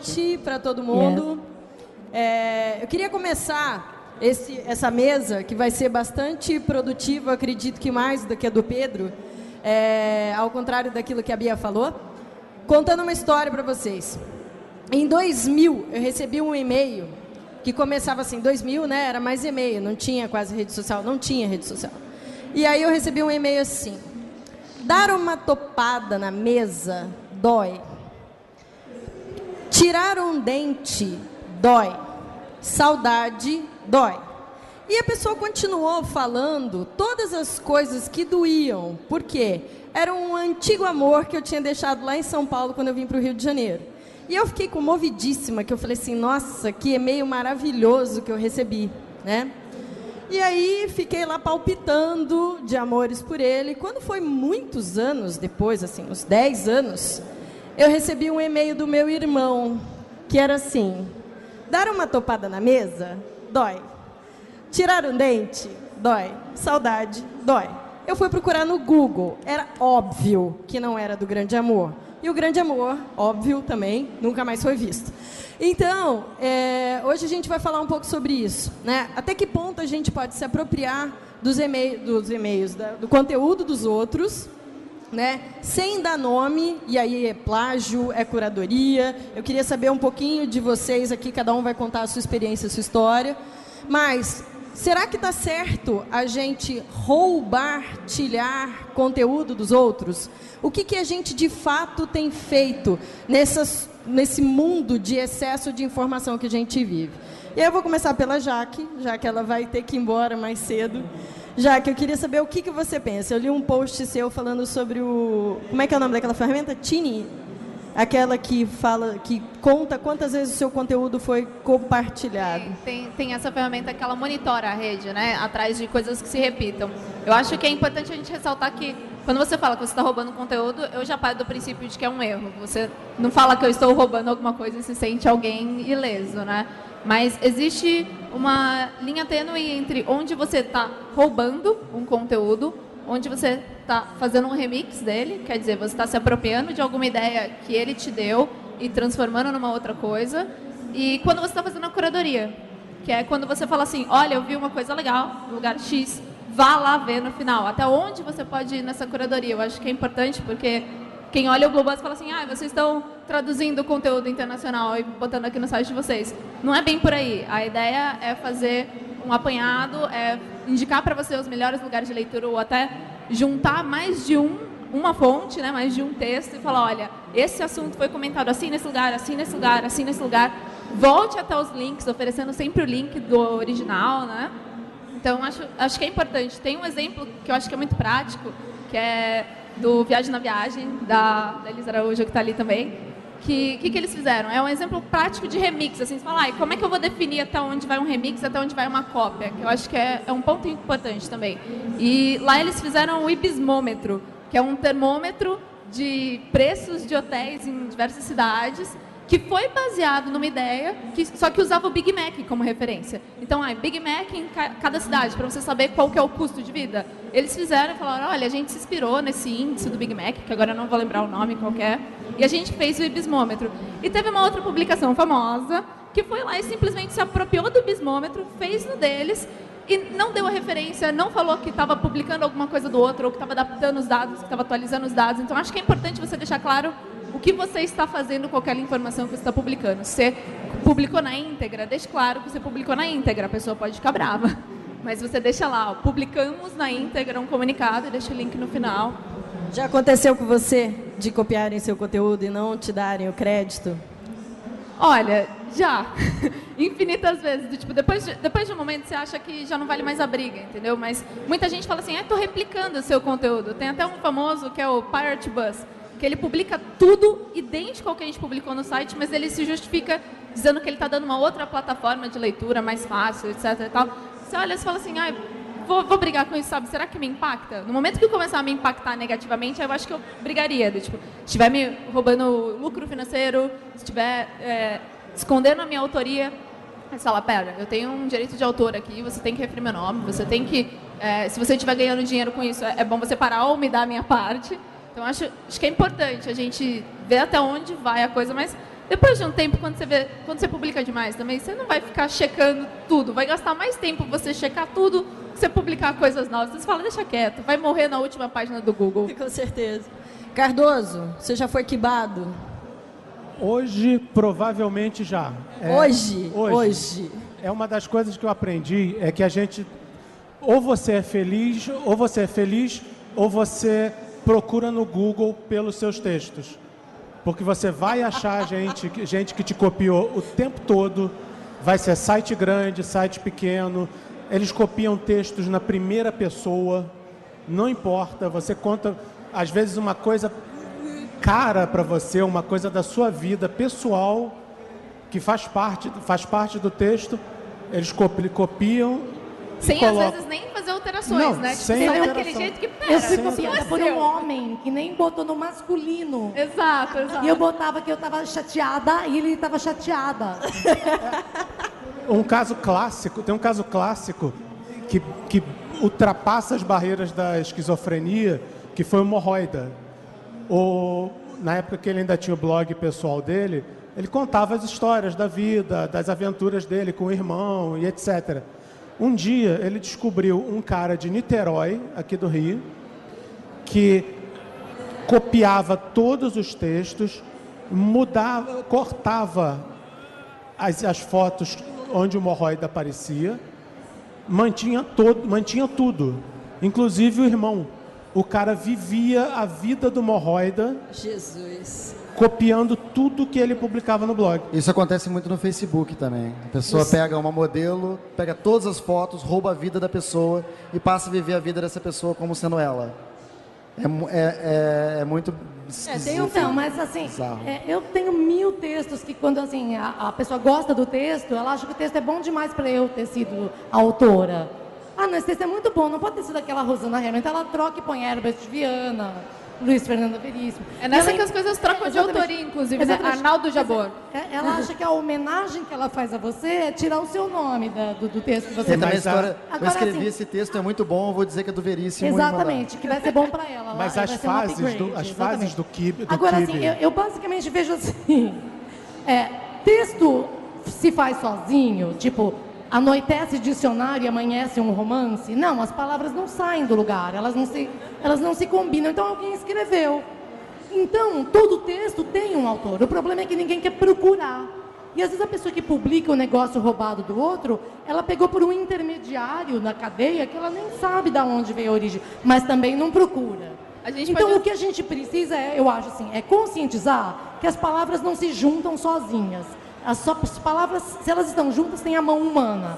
noite para todo mundo. Eu queria começar essa mesa, que vai ser bastante produtiva, acredito que mais do que a do Pedro, ao contrário daquilo que a Bia falou, contando uma história para vocês. Em 2000, eu recebi um e-mail que começava assim, 2000, né, era mais e-mail, não tinha quase rede social, não tinha rede social. E aí eu recebi um e-mail assim: dar uma topada na mesa dói. Tirar um dente dói. Saudade dói. E a pessoa continuou falando todas as coisas que doíam. Por quê? Era um antigo amor que eu tinha deixado lá em São Paulo quando eu vim para o Rio de Janeiro. E eu fiquei comovidíssima, que eu falei assim, nossa, que e-mail maravilhoso que eu recebi, né? E aí fiquei lá palpitando de amores por ele. Quando foi muitos anos depois, assim, uns 10 anos, eu recebi um e-mail do meu irmão, que era assim: dar uma topada na mesa, dói. Tirar um dente, dói. Saudade, dói. Eu fui procurar no Google, era óbvio que não era do grande amor. E o grande amor, óbvio também, nunca mais foi visto. Então, hoje a gente vai falar um pouco sobre isso, né? Até que ponto a gente pode se apropriar dos e-mails, do conteúdo dos outros, né? Sem dar nome, e aí é plágio, é curadoria. Eu queria saber um pouquinho de vocês aqui, cada um vai contar a sua experiência, a sua história. Mas será que está certo a gente roubar-tilhar conteúdo dos outros? O que a gente, de fato, tem feito nesse mundo de excesso de informação que a gente vive? E aí eu vou começar pela Jaque, já que ela vai ter que ir embora mais cedo. Jaque, eu queria saber o que você pensa. Eu li um post seu falando sobre o... Como é que é o nome daquela ferramenta? Tiny? Aquela que conta quantas vezes o seu conteúdo foi compartilhado. Tem essa ferramenta que ela monitora a rede, né? Atrás de coisas que se repitam. Eu acho que é importante a gente ressaltar que quando você fala que você está roubando conteúdo, eu já paro do princípio de que é um erro. Você não fala que eu estou roubando alguma coisa e se sente alguém ileso, né? Mas existe uma linha tênue entre onde você está roubando um conteúdo, onde você está fazendo um remix dele, quer dizer, você está se apropriando de alguma ideia que ele te deu e transformando numa outra coisa, e quando você está fazendo a curadoria, que é quando você fala assim, olha, eu vi uma coisa legal no lugar X, vá lá ver no final, até onde você pode ir nessa curadoria. Eu acho que é importante, porque quem olha o Globus fala assim, vocês estão traduzindo conteúdo internacional e botando aqui no site de vocês. Não é bem por aí. A ideia é fazer um apanhado, é indicar para você os melhores lugares de leitura, ou até juntar mais de uma fonte, né, mais de um texto, e falar, olha, esse assunto foi comentado assim nesse lugar, assim nesse lugar, assim nesse lugar. Volte até os links, oferecendo sempre o link do original, né? Então, acho que é importante. Tem um exemplo que eu acho que é muito prático, que é do Viagem na Viagem, da Elisa Araújo, que está ali também. Que eles fizeram? É um exemplo prático de remix. Assim, você fala, como é que eu vou definir até onde vai um remix, até onde vai uma cópia? Que eu acho que é um ponto importante também. E lá eles fizeram o Ibismômetro, que é um termômetro de preços de hotéis em diversas cidades, que foi baseado numa ideia, só que usava o Big Mac como referência. Então, Big Mac em cada cidade, para você saber qual que é o custo de vida. Eles fizeram e falaram, olha, a gente se inspirou nesse índice do Big Mac, que agora eu não vou lembrar o nome qualquer, e a gente fez o Ibismômetro. E teve uma outra publicação famosa, que foi lá e simplesmente se apropriou do Ibismômetro, fez no deles, e não deu a referência, não falou que estava publicando alguma coisa do outro, ou que estava adaptando os dados, que estava atualizando os dados. Então, acho que é importante você deixar claro o que você está fazendo com aquela informação que você está publicando. Se você publicou na íntegra, deixe claro que você publicou na íntegra. A pessoa pode ficar brava, mas você deixa lá, publicamos na íntegra um comunicado e deixa o link no final. Já aconteceu com você de copiarem seu conteúdo e não te darem o crédito? Olha, já. Infinitas vezes. Tipo, depois de um momento você acha que já não vale mais a briga, entendeu? Mas muita gente fala assim, estou replicando o seu conteúdo. Tem até um famoso que é o Pirate Bus, que ele publica tudo idêntico ao que a gente publicou no site, mas ele se justifica dizendo que ele está dando uma outra plataforma de leitura mais fácil, etc. E tal. Você olha e fala assim, vou brigar com isso, sabe? Será que me impacta? No momento que começar a me impactar negativamente, eu acho que eu brigaria. Tipo, se estiver me roubando lucro financeiro, se estiver escondendo a minha autoria, aí você fala, pera, eu tenho um direito de autor aqui, você tem que referir meu nome, você tem que... se você estiver ganhando dinheiro com isso, é bom você parar ou me dar a minha parte. Então, acho que é importante a gente ver até onde vai a coisa, mas Depois de um tempo, quando você publica demais também, você não vai ficar checando tudo. Vai gastar mais tempo você checar tudo que você publicar coisas novas. Você fala, deixa quieto, vai morrer na última página do Google. Com certeza. Cardoso, você já foi quibado? Hoje, provavelmente já. Hoje. É uma das coisas que eu aprendi, é que a gente, ou você é feliz, ou você procura no Google pelos seus textos. Porque você vai achar gente que te copiou o tempo todo, vai ser site grande, site pequeno, eles copiam textos na primeira pessoa, não importa, você conta, às vezes, uma coisa cara para você, uma coisa da sua vida pessoal, que faz parte do texto, eles copiam. Sem, às vezes, nem fazer alterações, não, né? Sem alteração. Daquele jeito que eu fui copiada por um homem que nem botou no masculino. Exato. E eu botava que eu tava chateada e ele tava chateada. Tem um caso clássico que ultrapassa as barreiras da esquizofrenia, que foi o Hemorroida. Na época que ele ainda tinha o blog pessoal dele, ele contava as histórias da vida, das aventuras dele com o irmão e etc. Um dia ele descobriu um cara de Niterói, aqui do Rio, que copiava todos os textos, cortava as fotos onde o hemorroida aparecia, mantinha tudo, inclusive o irmão. O cara vivia a vida do hemorroida, Jesus, copiando tudo que ele publicava no blog. Isso acontece muito no Facebook também. A pessoa pega uma modelo, pega todas as fotos, rouba a vida da pessoa e passa a viver a vida dessa pessoa como sendo ela. É muito esquisito. Então, mas assim, eu tenho 1000 textos que quando assim, a pessoa gosta do texto, ela acha que o texto é bom demais para eu ter sido a autora. Não, esse texto é muito bom, não pode ter sido aquela Rosana Herman. Então ela troca e põe Herbert Viana, Luiz Fernando Veríssimo. É nessa que as coisas trocam de autoria, inclusive, né? Arnaldo Jabor. Ela acha que a homenagem que ela faz a você é tirar o seu nome do texto que você Tem também faz. a história, Agora, eu escrevi assim, esse texto, é muito bom, eu vou dizer que é do Veríssimo. Exatamente, que vai ser bom para ela. Mas vai as ser um upgrade, fases do Kibe... Agora, assim, eu basicamente vejo assim, texto se faz sozinho, tipo, anoitece dicionário e amanhece um romance. Não, as palavras não saem do lugar, elas não se combinam, então alguém escreveu. Então, todo texto tem um autor. O problema é que ninguém quer procurar. E às vezes a pessoa que publica o negócio roubado do outro, ela pegou por um intermediário na cadeia que ela nem sabe de onde veio a origem, mas também não procura. Então, o que a gente precisa, eu acho assim, é conscientizar que as palavras não se juntam sozinhas. As palavras, se elas estão juntas, tem a mão humana.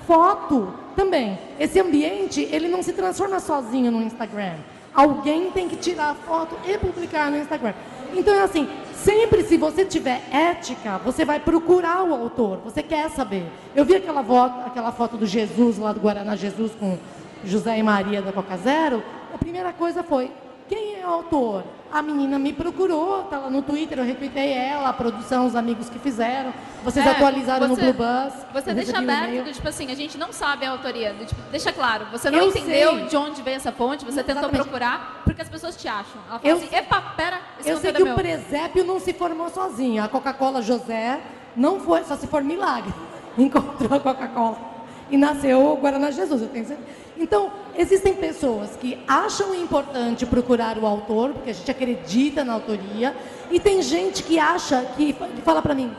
Foto também. Esse ambiente, ele não se transforma sozinho no Instagram. Alguém tem que tirar a foto e publicar no Instagram. Então, é assim, sempre se você tiver ética, você vai procurar o autor, você quer saber. Eu vi aquela foto do Jesus, lá do Guaraná Jesus, com José e Maria da Coca Zero. A primeira coisa foi, quem é o autor? A menina me procurou, tá lá no Twitter, eu retuitei ela, a produção, os amigos que fizeram. Vocês atualizaram no Blue Buzz. Você deixa aberto, tipo assim, a gente não sabe a autoria. Tipo, deixa claro, você não entendeu de onde veio essa fonte, você tentou procurar, porque as pessoas te acham. Ela fala assim, epa, pera, esse eu sei que o presépio não se formou sozinho. A Coca-Cola José não foi, só se for milagre. Encontrou a Coca-Cola e nasceu o Guaraná Jesus, eu tenho certeza. Então, existem pessoas que acham importante procurar o autor, porque a gente acredita na autoria, e tem gente que acha, que fala pra mim,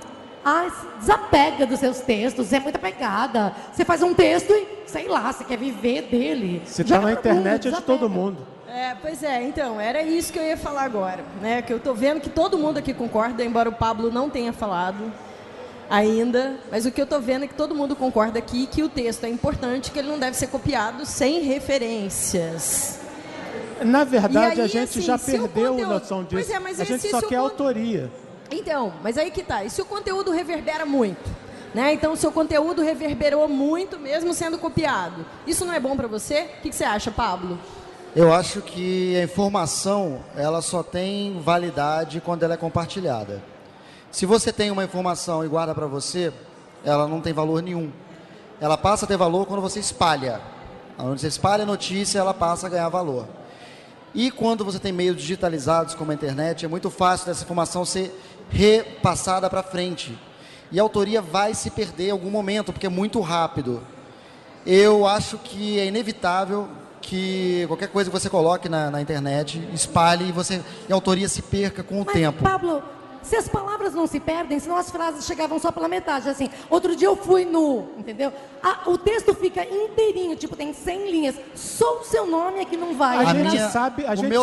desapega dos seus textos, é muita pegada. Você faz um texto e, sei lá, você quer viver dele. Se tá na internet, é de todo mundo. Pois é, então, era isso que eu ia falar agora, né? Que eu tô vendo que todo mundo aqui concorda, embora o Pablo não tenha falado ainda, mas o que eu estou vendo é que todo mundo concorda aqui que o texto é importante, que ele não deve ser copiado sem referências. Na verdade, aí, a gente assim, já perdeu a noção disso. Pois é, mas a gente só quer autoria. Então, mas aí que tá. E se o conteúdo reverbera muito? Né? Então, o seu conteúdo reverberou muito, mesmo sendo copiado. Isso não é bom para você? O que você acha, Pablo? Eu acho que a informação, ela só tem validade quando ela é compartilhada. Se você tem uma informação e guarda para você, ela não tem valor nenhum. Ela passa a ter valor quando você espalha. Quando você espalha a notícia, ela passa a ganhar valor. E quando você tem meios digitalizados como a internet, é muito fácil dessa informação ser repassada para frente. E a autoria vai se perder em algum momento, porque é muito rápido. Eu acho que é inevitável que qualquer coisa que você coloque na internet espalhe e a autoria se perca com o tempo. Pablo, se as palavras não se perdem, senão as frases chegavam só pela metade. Assim, outro dia eu fui no, entendeu? O texto fica inteirinho, tipo, tem 100 linhas. Só o seu nome é que não vai. A gente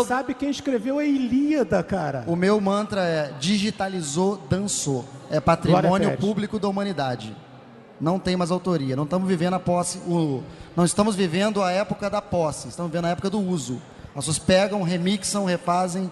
sabe quem escreveu a Ilíada, cara. O meu mantra é: digitalizou, dançou. É patrimônio público da humanidade. Não tem mais autoria. Não estamos vivendo a posse. Não estamos vivendo a época da posse. Estamos vivendo a época do uso. As pessoas pegam, remixam, refazem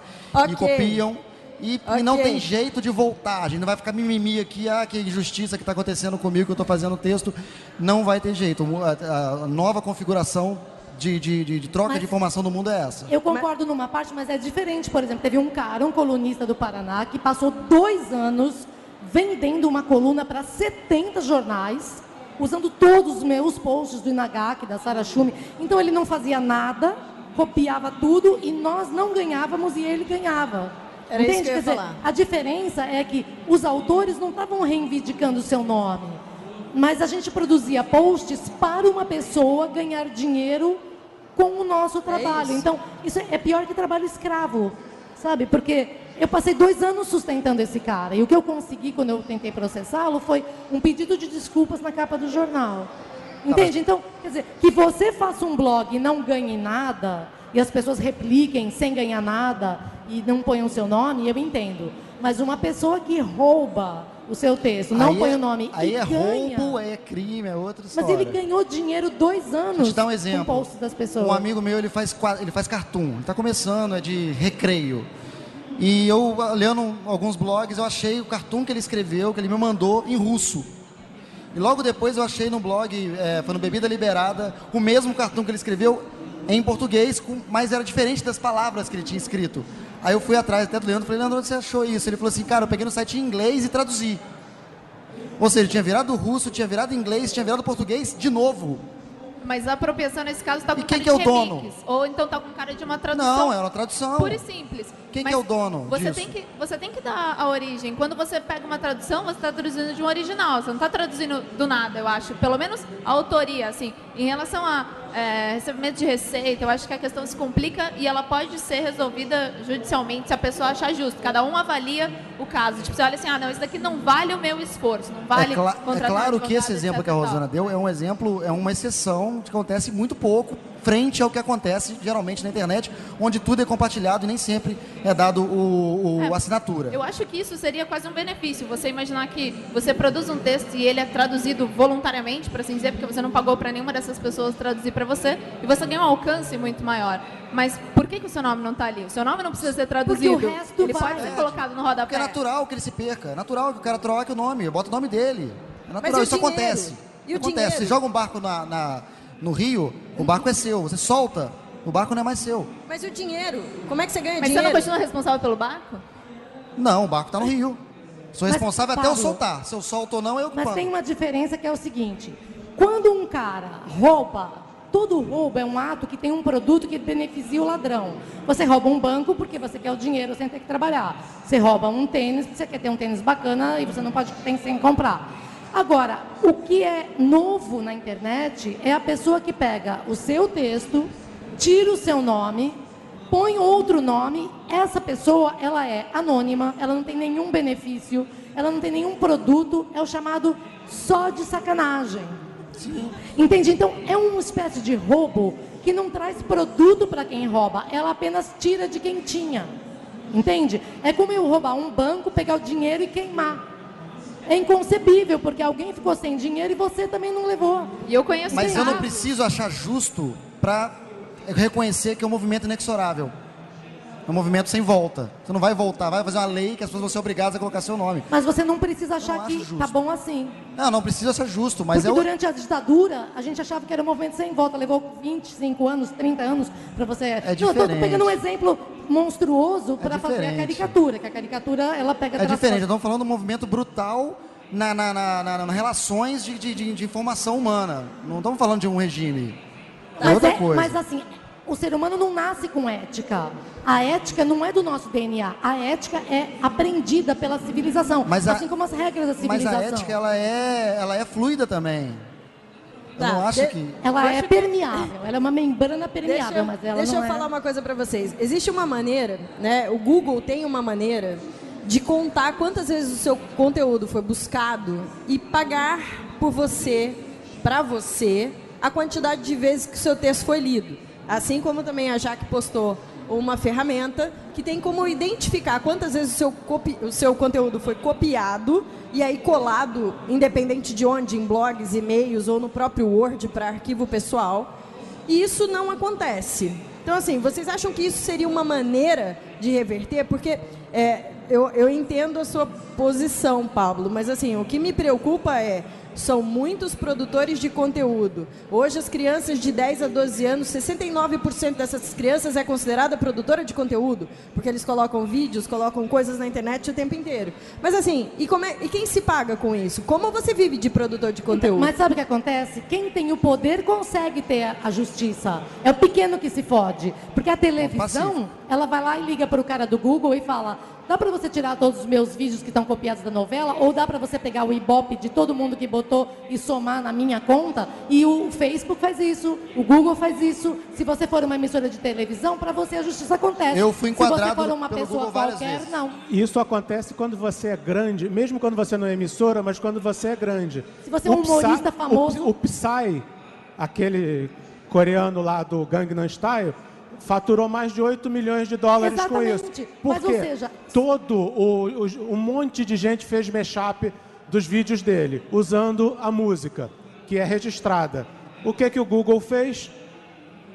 e copiam. E não tem jeito de voltar. A gente não vai ficar mimimi aqui, que injustiça que está acontecendo comigo, que eu estou fazendo o texto. Não vai ter jeito. A nova configuração de troca de informação do mundo é essa. Eu concordo numa parte, mas é diferente. Por exemplo, teve um colunista do Paraná, que passou 2 anos vendendo uma coluna para 70 jornais, usando todos os meus posts do Inagaki, da Sarah Schumi. Então ele não fazia nada, copiava tudo e nós não ganhávamos e ele ganhava. Era entende? Isso que eu ia Quer falar. dizer, a diferença é que os autores não estavam reivindicando o seu nome, mas a gente produzia posts para uma pessoa ganhar dinheiro com o nosso trabalho. Então, isso é pior que trabalho escravo, sabe? Porque eu passei 2 anos sustentando esse cara. E o que eu consegui quando eu tentei processá-lo foi um pedido de desculpas na capa do jornal. Entende? Então, quer dizer, que você faça um blog e não ganhe nada, e as pessoas repliquem sem ganhar nada e não ponham o seu nome, eu entendo. Mas uma pessoa que rouba o seu texto, não põe o nome aí e é ganha... roubo, é crime, é outra história. Mas ele ganhou dinheiro 2 anos Vou te dar um exemplo. com posts das pessoas. Um amigo meu, ele faz cartoon. Ele está começando, é de recreio. E eu, lendo alguns blogs, eu achei o cartoon que ele escreveu, que ele me mandou, em russo. E logo depois eu achei no blog, foi no Bebida Liberada, o mesmo cartoon que ele escreveu em português, mas era diferente das palavras que ele tinha escrito. Aí eu fui atrás até do Leandro, falei: Leandro, onde você achou isso? Ele falou assim: cara, eu peguei no site em inglês e traduzi. Ou seja, tinha virado russo, tinha virado inglês, tinha virado português de novo. Mas a apropriação nesse caso está com E quem cara que é o de dono? remix. Ou então está com cara de uma tradução. Não, é uma tradução. Pura e simples. Quem Mas que é o dono você disso? você tem que dar a origem. Quando você pega uma tradução, você está traduzindo de um original. Você não está traduzindo do nada, eu acho. Pelo menos a autoria, assim. Em relação a recebimento de receita, eu acho que a questão se complica e ela pode ser resolvida judicialmente se a pessoa achar justo. Cada um avalia o caso. Tipo, você olha assim: ah, não, isso daqui não vale o meu esforço, não vale É claro que esse exemplo que a Rosana deu é um exemplo, é uma exceção que acontece muito pouco frente ao que acontece geralmente na internet, onde tudo é compartilhado e nem sempre é dado a assinatura. Eu acho que isso seria quase um benefício. Você imaginar que você produz um texto e ele é traduzido voluntariamente, por assim dizer, porque você não pagou para nenhuma dessas pessoas traduzir para você, e você ganha um alcance muito maior. Mas por que o seu nome não está ali? O seu nome não precisa ser traduzido. Porque o resto ele pode ser colocado no rodapé. Porque é natural que ele se perca, é natural que o cara troque o nome, bota o nome dele. É natural, Mas e o isso dinheiro? acontece. E o Acontece. dinheiro? Você joga um barco no rio, o barco é seu. Você solta, o barco não é mais seu. Mas e o dinheiro? Como é que você ganha Mas dinheiro? você não continua responsável pelo barco? Não, o barco está no rio. Sou Mas, responsável até eu Pablo, soltar. Se eu solto ou não, eu que Mas pago. tem uma diferença que é o seguinte: quando um cara rouba, todo roubo é um ato que tem um produto que beneficia o ladrão. Você rouba um banco porque você quer o dinheiro sem ter que trabalhar. Você rouba um tênis porque você quer ter um tênis bacana e você não pode ter sem comprar. Agora, o que é novo na internet é a pessoa que pega o seu texto, tira o seu nome, põe outro nome. Essa pessoa, ela é anônima, ela não tem nenhum benefício, ela não tem nenhum produto, é o chamado só de sacanagem. Sim. Entende? Então, é uma espécie de roubo que não traz produto para quem rouba, ela apenas tira de quem tinha. Entende? É como eu roubar um banco, pegar o dinheiro e queimar. É inconcebível, porque alguém ficou sem dinheiro e você também não levou. E eu conheço Mas eu não casos. preciso achar justo para reconhecer que é um movimento inexorável. É um movimento sem volta. Você não vai voltar, vai fazer uma lei que as pessoas vão ser obrigadas a colocar seu nome. Mas você não precisa achar acho que justo. tá bom assim. Não precisa ser justo, mas Porque durante a ditadura, a gente achava que era um movimento sem volta. Levou 25 anos, 30 anos para você... Não, eu tô diferente. pegando um exemplo monstruoso para fazer a diferente. caricatura. Que a caricatura, ela pega... É diferente, estamos falando de um movimento brutal nas relações de informação humana. Não estamos falando de um regime. É outra coisa. Mas assim, o ser humano não nasce com ética. A ética não é do nosso DNA. A ética é aprendida pela civilização, assim como as regras da civilização. Mas a ética, ela é fluida também. Eu Tá, não acho que... Ela é permeável, ela é uma membrana permeável, mas ela Deixa não eu é... falar uma coisa para vocês. Existe uma maneira, né? O Google tem uma maneira de contar quantas vezes o seu conteúdo foi buscado e pagar por você, para você, a quantidade de vezes que o seu texto foi lido. Assim como também a Jaque postou uma ferramenta que tem como identificar quantas vezes o seu conteúdo foi copiado e aí colado, independente de onde, em blogs, e-mails ou no próprio Word para arquivo pessoal. E isso não acontece. Então, assim, vocês acham que isso seria uma maneira de reverter? Porque eu entendo a sua posição, Pablo, mas assim, o que me preocupa são muitos produtores de conteúdo. Hoje, as crianças de 10 a 12 anos, 69% dessas crianças é considerada produtora de conteúdo, porque eles colocam vídeos, colocam coisas na internet o tempo inteiro. Mas assim, e quem se paga com isso? Como você vive de produtor de conteúdo? Mas sabe o que acontece? Quem tem o poder consegue ter a justiça. É o pequeno que se fode. Porque a televisão, ela vai lá e liga para o cara do Google e fala... Dá para você tirar todos os meus vídeos que estão copiados da novela? Ou dá para você pegar o Ibope de todo mundo que botou e somar na minha conta? E o Facebook faz isso, o Google faz isso. Se você for uma emissora de televisão, para você a justiça acontece. Eu fui enquadrado Se você for uma pelo pessoa Google várias qualquer, vezes. não. Isso acontece quando você é grande, mesmo quando você não é emissora, mas quando você é grande. Se você é um humorista famoso... O Psy, aquele coreano lá do Gangnam Style, faturou mais de 8 milhões de dólares Exatamente. com isso. Mas, Porque ou seja... um monte de gente fez mashup dos vídeos dele, usando a música, que é registrada. O que o Google fez?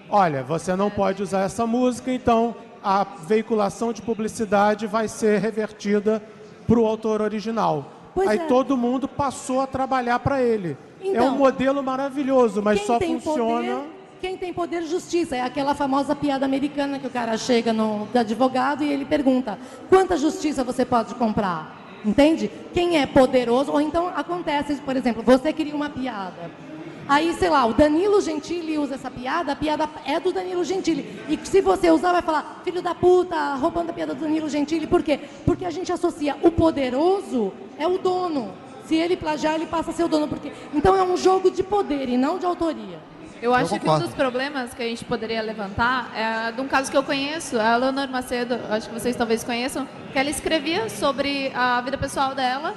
Olha, você não pode usar essa música, então a veiculação de publicidade vai ser revertida para o autor original. Aí todo mundo passou a trabalhar para ele. Então, é um modelo maravilhoso, mas só funciona... Quem tem poder, justiça. É aquela famosa piada americana que o cara chega no advogado e ele pergunta: quanta justiça você pode comprar? Entende? Quem é poderoso, ou então acontece, por exemplo, você cria uma piada. Aí, sei lá, o Danilo Gentili usa essa piada, a piada é do Danilo Gentili. E se você usar, vai falar, filho da puta, roubando a piada do Danilo Gentili. Por quê? Porque a gente associa o poderoso é o dono. Se ele plagiar, ele passa a ser o dono. Então é um jogo de poder e não de autoria. Eu acho que um dos problemas que a gente poderia levantar é de um caso que eu conheço, a Leonor Macedo, acho que vocês talvez conheçam, que ela escrevia sobre a vida pessoal dela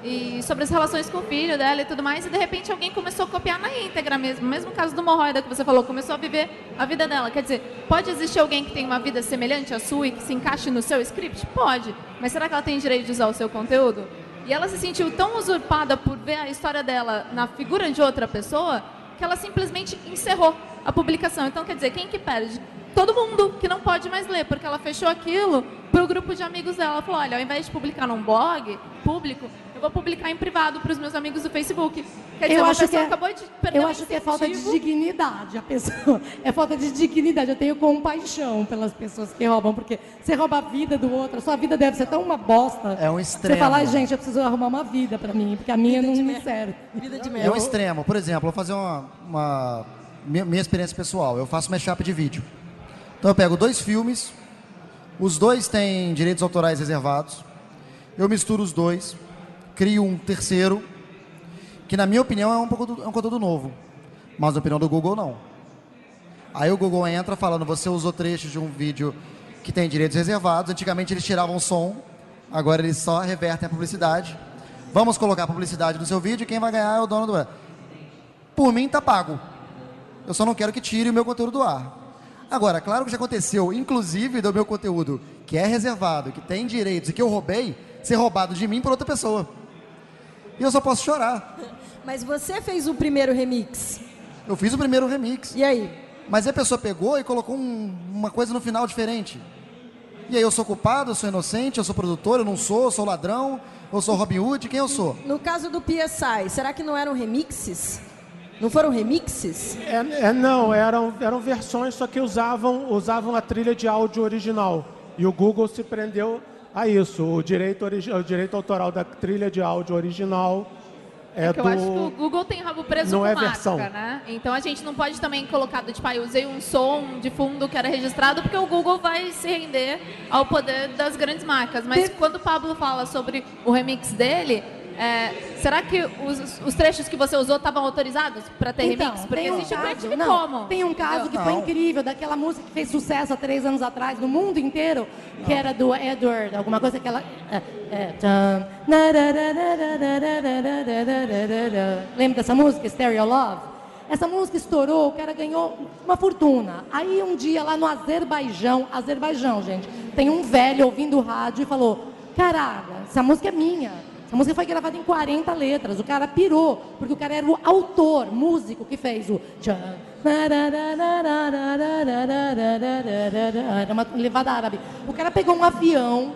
e sobre as relações com o filho dela e tudo mais, e de repente alguém começou a copiar na íntegra mesmo. O mesmo caso do Morroida que você falou, começou a viver a vida dela. Quer dizer, pode existir alguém que tem uma vida semelhante à sua e que se encaixe no seu script? Pode. Mas será que ela tem direito de usar o seu conteúdo? E ela se sentiu tão usurpada por ver a história dela na figura de outra pessoa que ela simplesmente encerrou a publicação. Então, quer dizer, quem que perde? Todo mundo que não pode mais ler, porque ela fechou aquilo para o grupo de amigos dela. Ela falou, olha, ao invés de publicar num blog público, eu vou publicar em privado para os meus amigos do Facebook. Quer dizer, eu acho que é falta de dignidade. A pessoa é falta de dignidade. Eu tenho compaixão pelas pessoas que roubam, porque você rouba a vida do outro, a sua vida deve ser tão uma bosta. É um extremo. Você fala, ai, gente, eu preciso arrumar uma vida para mim, porque a minha não me serve. Vida de É um extremo. Por exemplo, eu vou fazer minha experiência pessoal. Eu faço mashup de vídeo. Então eu pego 2 filmes, os 2 têm direitos autorais reservados, eu misturo os 2, crio um terceiro, que na minha opinião é um conteúdo novo, mas na opinião do Google não. Aí o Google entra falando, você usou trechos de um vídeo que tem direitos reservados, antigamente eles tiravam som, agora eles só revertem a publicidade. Vamos colocar a publicidade no seu vídeo e quem vai ganhar é o dono do ar. Por mim tá pago, eu só não quero que tire o meu conteúdo do ar. Agora, claro que já aconteceu, inclusive do meu conteúdo, que é reservado, que tem direitos e que eu roubei, ser roubado de mim por outra pessoa. E eu só posso chorar. Mas você fez o primeiro remix. Eu fiz o primeiro remix. E aí? Mas a pessoa pegou e colocou uma coisa no final diferente. E aí eu sou culpado, eu sou inocente, eu sou produtor, eu não sou, eu sou ladrão, eu sou Robin Hood, quem eu sou? No caso do PSI, será que não eram remixes? Não foram remixes? Não, eram versões, só que usavam a trilha de áudio original. E o Google se prendeu a isso. O direito autoral da trilha de áudio original é Eu acho que o Google tem rabo preso Não com é marca, versão. né? Então a gente não pode também colocar, tipo, eu usei um som de fundo que era registrado, porque o Google vai se render ao poder das grandes marcas. Mas quando o Pablo fala sobre o remix dele, será que os trechos que você usou estavam autorizados para ter remix? Porque existe Creative Commons. Tem um caso que foi incrível, daquela música que fez sucesso há 3 anos atrás no mundo inteiro, que era do Edward, alguma coisa que ela... Lembra dessa música, Stereo Love? Essa música estourou, o cara ganhou uma fortuna. Aí um dia lá no Azerbaijão, gente, tem um velho ouvindo o rádio e falou: caraca, essa música é minha. A música foi gravada em 40 letras. O cara pirou, porque o cara era o autor, músico, que fez o... Era uma levada árabe. O cara pegou um avião,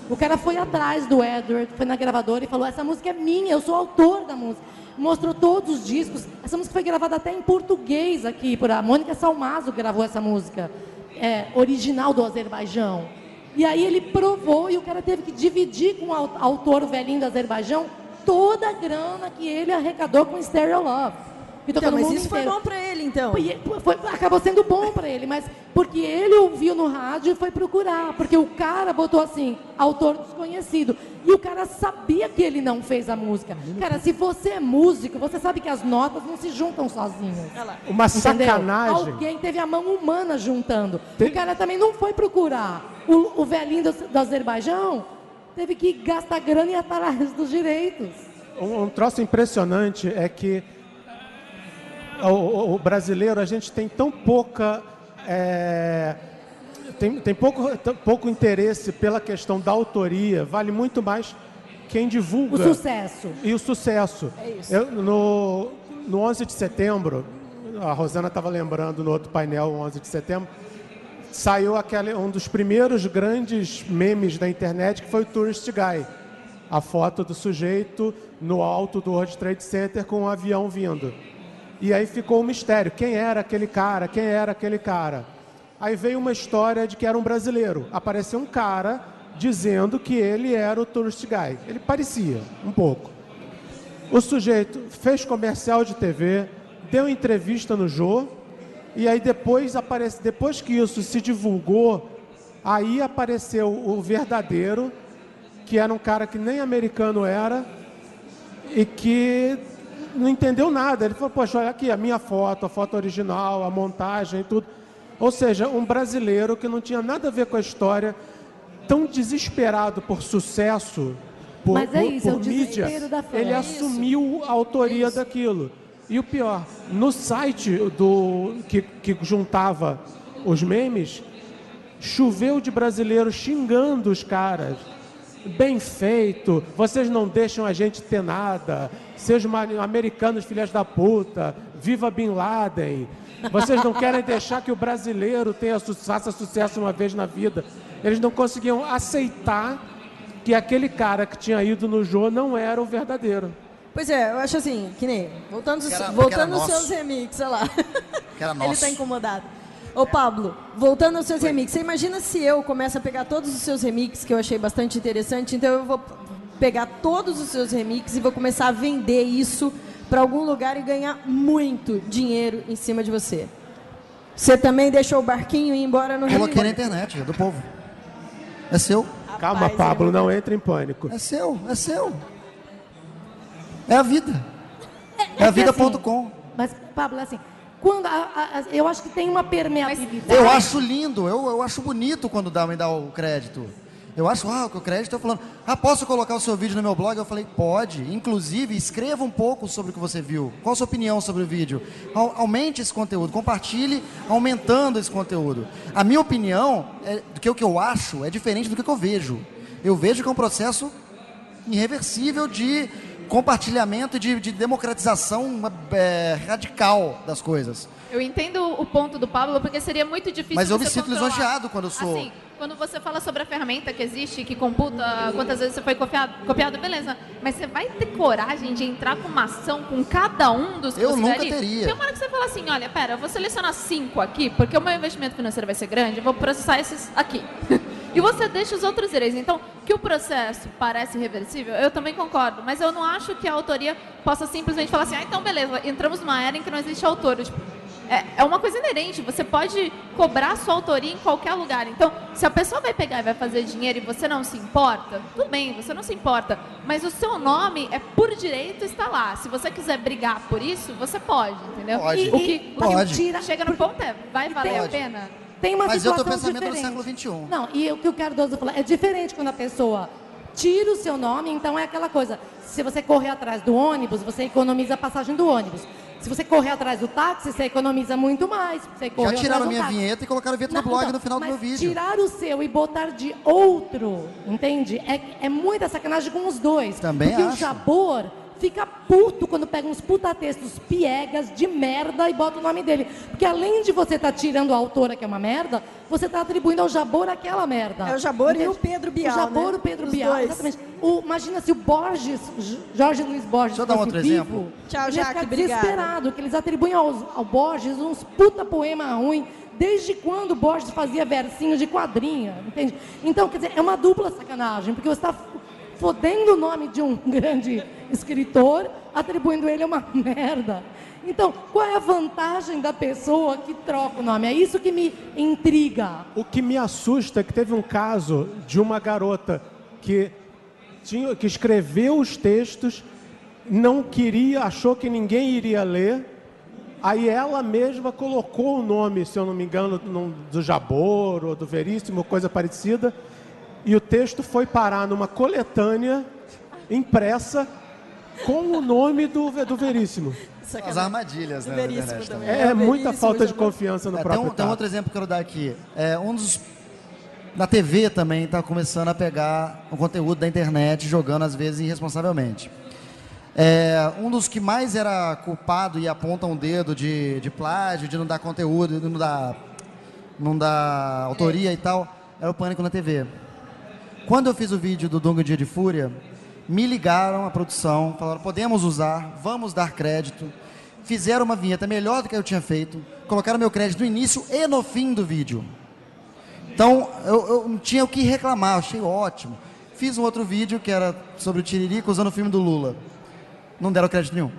o cara foi atrás do Edward, foi na gravadora e falou: essa música é minha, eu sou autor da música. Mostrou todos os discos. Essa música foi gravada até em português aqui, por a Mônica Salmazo gravou essa música, original do Azerbaijão. E aí ele provou e o cara teve que dividir com o autor, o velhinho do Azerbaijão, toda a grana que ele arrecadou com Stereo Love. Então, mas isso foi bom para ele, então? Acabou sendo bom para ele, mas porque ele ouviu no rádio e foi procurar. Porque o cara botou assim, autor desconhecido. E o cara sabia que ele não fez a música. Cara, se você é músico, você sabe que as notas não se juntam sozinhas. Uma entendeu? sacanagem. Alguém teve a mão humana juntando. O cara também não foi procurar. O velhinho do Azerbaijão teve que gastar grana e ir atrás dos direitos. Um troço impressionante é que o brasileiro, a gente tem tão pouca... Tem pouco interesse pela questão da autoria. Vale muito mais quem divulga. O sucesso. E o sucesso. É isso. No 11 de setembro, a Rosana estava lembrando no outro painel, o 11 de setembro, saiu um dos primeiros grandes memes da internet, que foi o Tourist Guy. A foto do sujeito no alto do World Trade Center com um avião vindo. E aí ficou um mistério. Quem era aquele cara? Quem era aquele cara? Aí veio uma história de que era um brasileiro. Apareceu um cara dizendo que ele era o Tourist Guy. Ele parecia, um pouco. O sujeito fez comercial de TV, deu entrevista no Jô, e aí depois que isso se divulgou, aí apareceu o verdadeiro, que era um cara que nem americano era, e que não entendeu nada. Ele falou: poxa, olha aqui a minha foto, a foto original, a montagem e tudo. Ou seja, um brasileiro que não tinha nada a ver com a história, tão desesperado por sucesso, por mídia, ele assumiu a autoria daquilo. E o pior, no site que juntava os memes, choveu de brasileiros xingando os caras. Bem feito, vocês não deixam a gente ter nada, sejam americanos filhas da puta, viva Bin Laden. Vocês não querem deixar que o brasileiro faça sucesso uma vez na vida. Eles não conseguiam aceitar que aquele cara que tinha ido no Jô não era o verdadeiro. Pois é, eu acho assim, que nem... Voltando aos seus remixes, olha lá. Ele está incomodado. Ô Pablo, voltando aos seus remixes, você imagina se eu começo a pegar todos os seus remixes, que eu achei bastante interessante, então eu vou pegar todos os seus remixes e vou começar a vender isso para algum lugar e ganhar muito dinheiro em cima de você. Você também deixou o barquinho ir embora no Rio? Coloquei na internet, é do povo. É seu. Calma, Pablo, não entre em pânico. É seu, é seu. É a vida. É a vida.com. Mas, Pablo, assim, eu acho que tem uma permeabilidade. Eu acho lindo, eu acho bonito quando me dá o crédito. Eu acho, que o crédito, eu falando, posso colocar o seu vídeo no meu blog? Eu falei, pode. Inclusive, escreva um pouco sobre o que você viu. Qual a sua opinião sobre o vídeo? Aumente esse conteúdo, compartilhe aumentando esse conteúdo. A minha opinião, do que o que eu acho, é diferente do que eu vejo. Eu vejo que é um processo irreversível de compartilhamento e de democratização radical das coisas. Eu entendo o ponto do Pablo, porque seria muito difícil. Mas eu me você sinto controlar. lisonjeado quando eu sou... Assim, quando você fala sobre a ferramenta que existe, que computa quantas vezes você foi copiado, beleza. Mas você vai ter coragem de entrar com uma ação com cada um dos que eu você nunca ali? teria. Tem uma hora que você fala assim, olha, pera, eu vou selecionar 5 aqui, porque o meu investimento financeiro vai ser grande, eu vou processar esses aqui. E você deixa os outros direitos. Então, que o processo parece irreversível, eu também concordo, mas eu não acho que a autoria possa simplesmente falar assim, então beleza, entramos numa era em que não existe autor. Tipo, é uma coisa inerente, você pode cobrar sua autoria em qualquer lugar. Então, se a pessoa vai pegar e vai fazer dinheiro e você não se importa, tudo bem, você não se importa, mas o seu nome é por direito está lá. Se você quiser brigar por isso, você pode, entendeu? Pode. O que Pode. chega no ponto vai valer a pena? Tem uma Mas eu situação tô pensamento do diferente. século XXI. Não, e o que o Cardoso falou, é diferente quando a pessoa tira o seu nome, então é aquela coisa, se você correr atrás do ônibus, você economiza a passagem do ônibus. Se você correr atrás do táxi, você economiza muito mais. Você Já tiraram a minha vinheta e colocaram a vinheta no blog no final do meu vídeo. Tirar o seu e botar de outro, entende? É muita sacanagem com os dois. Também porque acho. o Jabor fica puto quando pega uns putatextos piegas de merda e bota o nome dele. Porque além de você estar tirando a autora, que é uma merda, você está atribuindo ao Jabor aquela merda. É o Jabor Entende? e o Pedro Bial, O Jabor né? e o Pedro Os Bial, dois. exatamente. Imagina se o Borges, Jorge Luiz Borges, Deixa eu dar um fosse outro vivo, exemplo. Tchau, ele ia Jaque, ficar obrigada. desesperado, que eles atribuem ao Borges uns puta poema ruim. Desde quando o Borges fazia versinho de quadrinha, entende? Então, quer dizer, é uma dupla sacanagem, porque você está fodendo o nome de um grande escritor, atribuindo ele a uma merda. Então, qual é a vantagem da pessoa que troca o nome? É isso que me intriga. O que me assusta é que teve um caso de uma garota que escreveu os textos, não queria, achou que ninguém iria ler, aí ela mesma colocou o nome, se eu não me engano, do Jabor ou do Veríssimo, coisa parecida, e o texto foi parar numa coletânea impressa com o nome do Veríssimo. As armadilhas, né? Veríssimo na internet também. também. É muita Veríssimo, falta de Jabor. confiança no Tem próprio um outro exemplo que eu quero dar aqui. Na TV também está começando a pegar o conteúdo da internet, jogando às vezes irresponsavelmente. Um dos que mais era culpado e aponta um dedo de plágio, de não dar conteúdo, de não dar autoria e tal, era o Pânico na TV. Quando eu fiz o vídeo do Dongo Dia de Fúria, me ligaram à produção, falaram, podemos usar, vamos dar crédito. Fizeram uma vinheta melhor do que eu tinha feito, colocaram meu crédito no início e no fim do vídeo. Então, eu não tinha o que reclamar, eu achei ótimo. Fiz um outro vídeo que era sobre o Tiririca usando o filme do Lula. Não deram crédito nenhum.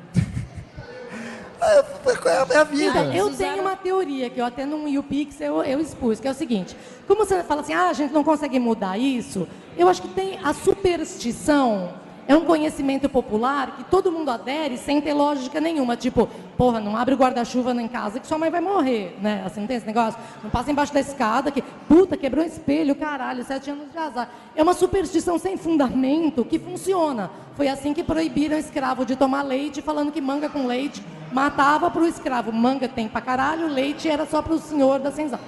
É a vida. Então, eu tenho uma teoria que eu até no YouPix eu expus, que é o seguinte: como você fala assim, a gente não consegue mudar isso, eu acho que tem a superstição, é um conhecimento popular que todo mundo adere sem ter lógica nenhuma. Tipo, porra, não abre o guarda-chuva em casa que sua mãe vai morrer, né? Assim, não tem esse negócio? Não passa embaixo da escada que, puta, quebrou um espelho, caralho, 7 anos de azar. É uma superstição sem fundamento que funciona. Foi assim que proibiram o escravo de tomar leite, falando que manga com leite matava pro escravo. Manga tem pra caralho, leite era só pro senhor da senzala.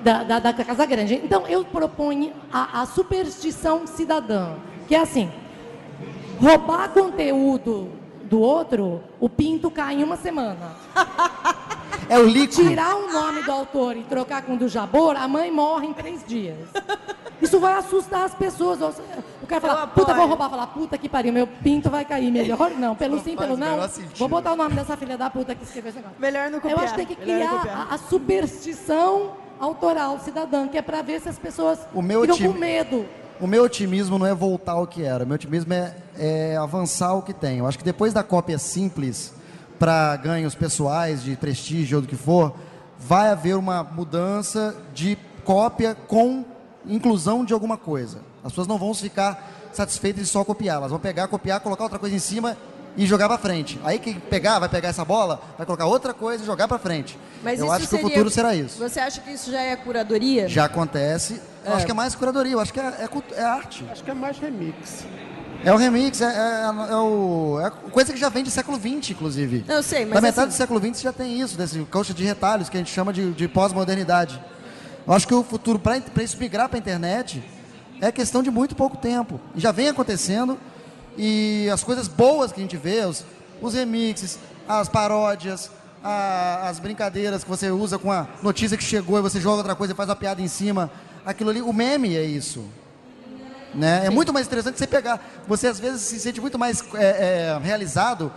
Da Casa Grande. Então, eu proponho a superstição cidadã, que é assim: roubar conteúdo do outro, o pinto cai em uma semana. É o líquido. Tirar o nome do autor e trocar com o do Jabor, a mãe morre em 3 dias. Isso vai assustar as pessoas. O cara fala, puta, vou roubar. Falar, puta que pariu, meu pinto vai cair. Melhor não, pelo sim, pelo não. Vou botar o nome dessa filha da puta que escreveu esse negócio. Melhor não copiar. Eu acho que tem que criar a superstição autoral cidadã, que é para ver se as pessoas ficam com medo. O meu otimismo não é voltar ao que era. O meu otimismo é avançar o que tem. Eu acho que depois da cópia simples para ganhos pessoais, de prestígio ou do que for, vai haver uma mudança de cópia com inclusão de alguma coisa. As pessoas não vão ficar satisfeitas de só copiar. Elas vão pegar, copiar, colocar outra coisa em cima e jogar para frente. Aí quem pegar, vai pegar essa bola, vai colocar outra coisa e jogar para frente. Mas eu isso acho que o futuro será isso. Você acha que isso já é curadoria? Já acontece. Eu acho que é mais curadoria. Eu acho que é arte. Acho que é mais remix. É o remix, é coisa que já vem do século XX, inclusive. Eu sei, mas na metade assim, do século XX já tem isso, desse coxa de retalhos, que a gente chama de pós-modernidade. Eu acho que o futuro, para isso migrar para a internet, é questão de muito pouco tempo. E já vem acontecendo, e as coisas boas que a gente vê, os remixes, as paródias, as brincadeiras que você usa com a notícia que chegou e você joga outra coisa e faz uma piada em cima, aquilo ali, o meme é isso. Né? É muito mais interessante você pegar. Você às vezes se sente muito mais realizado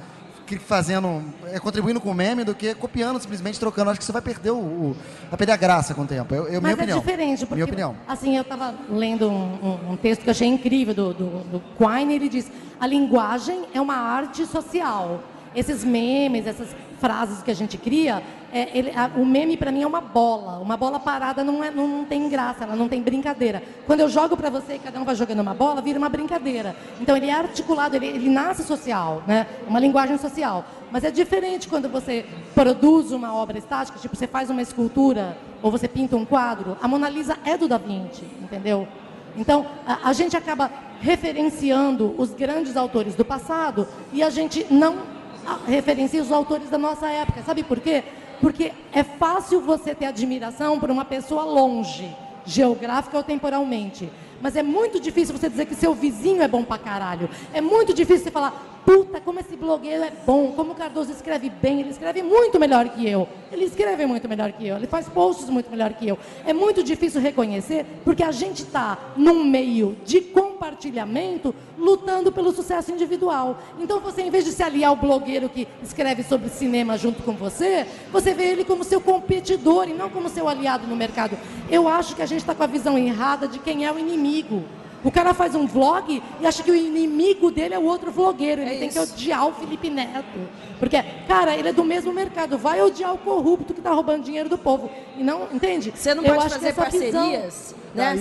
contribuindo com o meme do que copiando, simplesmente trocando. Acho que você vai perder vai perder a graça com o tempo. Minha Mas opinião. É diferente, porque, minha opinião. assim, eu estava lendo um texto que eu achei incrível do Quine, ele diz: a linguagem é uma arte social. Esses memes, essas frases que a gente cria, o meme para mim é uma bola parada não tem graça, ela não tem brincadeira. Quando eu jogo para você e cada um vai jogando uma bola, vira uma brincadeira. Então ele é articulado, ele nasce social, né? Uma linguagem social. Mas é diferente quando você produz uma obra estática, tipo você faz uma escultura ou você pinta um quadro. A Mona Lisa é do Da Vinci, entendeu? Então a gente acaba referenciando os grandes autores do passado e a gente não referencia os autores da nossa época. Sabe por quê? Porque é fácil você ter admiração por uma pessoa longe, geográfica ou temporalmente. Mas é muito difícil você dizer que seu vizinho é bom pra caralho. É muito difícil você falar: puta, como esse blogueiro é bom, como o Cardoso escreve bem, ele escreve muito melhor que eu. Ele escreve muito melhor que eu, ele faz posts muito melhor que eu. É muito difícil reconhecer, porque a gente está num meio de compartilhamento, lutando pelo sucesso individual. Então você, em vez de se aliar ao blogueiro que escreve sobre cinema junto com você vê ele como seu competidor e não como seu aliado no mercado. Eu acho que a gente está com a visão errada de quem é o inimigo. O cara faz um vlog e acha que o inimigo dele é o outro vlogueiro. Ele tem que odiar o Felipe Neto. Porque, cara, ele é do mesmo mercado. Vai odiar o corrupto que está roubando dinheiro do povo. E não, entende? Você não pode fazer parcerias. Né?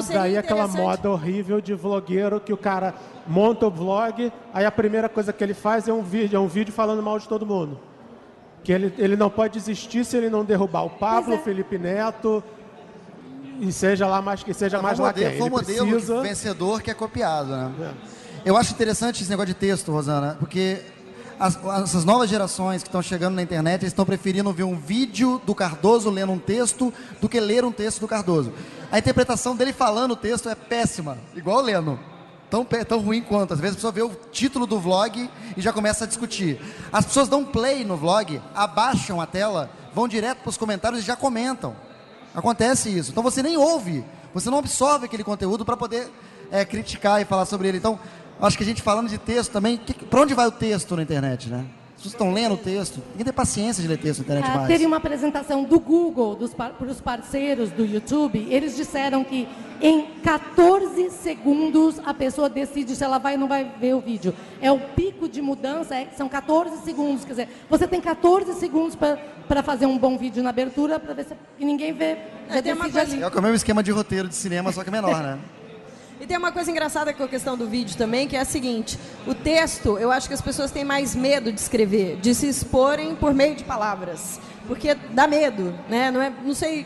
Daí aquela moda horrível de vlogueiro que o cara monta o vlog, aí a primeira coisa que ele faz é um vídeo falando mal de todo mundo. Que ele não pode desistir se ele não derrubar o Pablo, o Felipe Neto... E seja lá mais que seja mais lá quem. Foi o modelo vencedor que é copiado, né? Eu acho interessante esse negócio de texto, Rosana, porque essas novas gerações que estão chegando na internet, eles estão preferindo ver um vídeo do Cardoso lendo um texto do que ler um texto do Cardoso. A interpretação dele falando o texto é péssima, igual lendo. Tão ruim quanto. Às vezes a pessoa vê o título do vlog e já começa a discutir. As pessoas dão play no vlog, abaixam a tela, vão direto para os comentários e já comentam. Acontece isso. Então você nem ouve, você não absorve aquele conteúdo para poder criticar e falar sobre ele. Então, acho que a gente falando de texto também, para onde vai o texto na internet, né? As pessoas estão lendo o texto, ninguém tem paciência de ler texto na internet mais. Teve uma apresentação do Google, para os parceiros do YouTube, eles disseram que em 14 segundos a pessoa decide se ela vai ou não vai ver o vídeo. É o pico de mudança, são 14 segundos, quer dizer, você tem 14 segundos para fazer um bom vídeo na abertura, para ver se ninguém vê. É o mesmo esquema de roteiro de cinema, só que menor, né? E tem uma coisa engraçada com a questão do vídeo também, que é a seguinte: o texto, eu acho que as pessoas têm mais medo de escrever, de se exporem por meio de palavras, porque dá medo, né? Não sei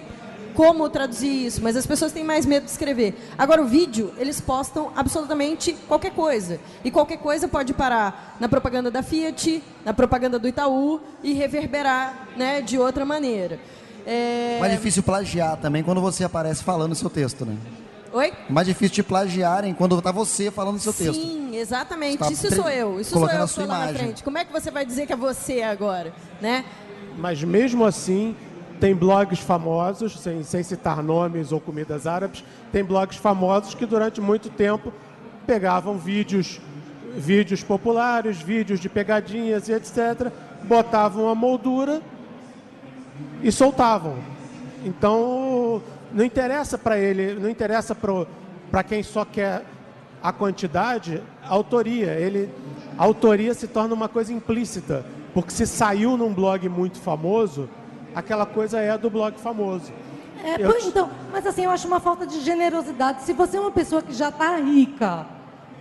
como traduzir isso, mas as pessoas têm mais medo de escrever. Agora, o vídeo, eles postam absolutamente qualquer coisa, e qualquer coisa pode parar na propaganda da Fiat, na propaganda do Itaú, e reverberar, né, de outra maneira. Mais difícil plagiar também quando você aparece falando o seu texto, né? Oi? Mais difícil de plagiarem quando está você falando o seu texto. Sim, exatamente. Tá isso sou eu. Isso colocando sou eu a sua que estou lá na imagem. frente. Como é que você vai dizer que é você agora, né? Mas mesmo assim, tem blogs famosos, sem citar nomes ou comidas árabes, tem blogs famosos que durante muito tempo pegavam vídeos populares, vídeos de pegadinhas e etc., botavam a moldura e soltavam. Então, não interessa para ele, não interessa para quem só quer a quantidade, a autoria. A autoria se torna uma coisa implícita, porque se saiu num blog muito famoso, aquela coisa é do blog famoso. Então, mas assim, eu acho uma falta de generosidade. Se você é uma pessoa que já está rica,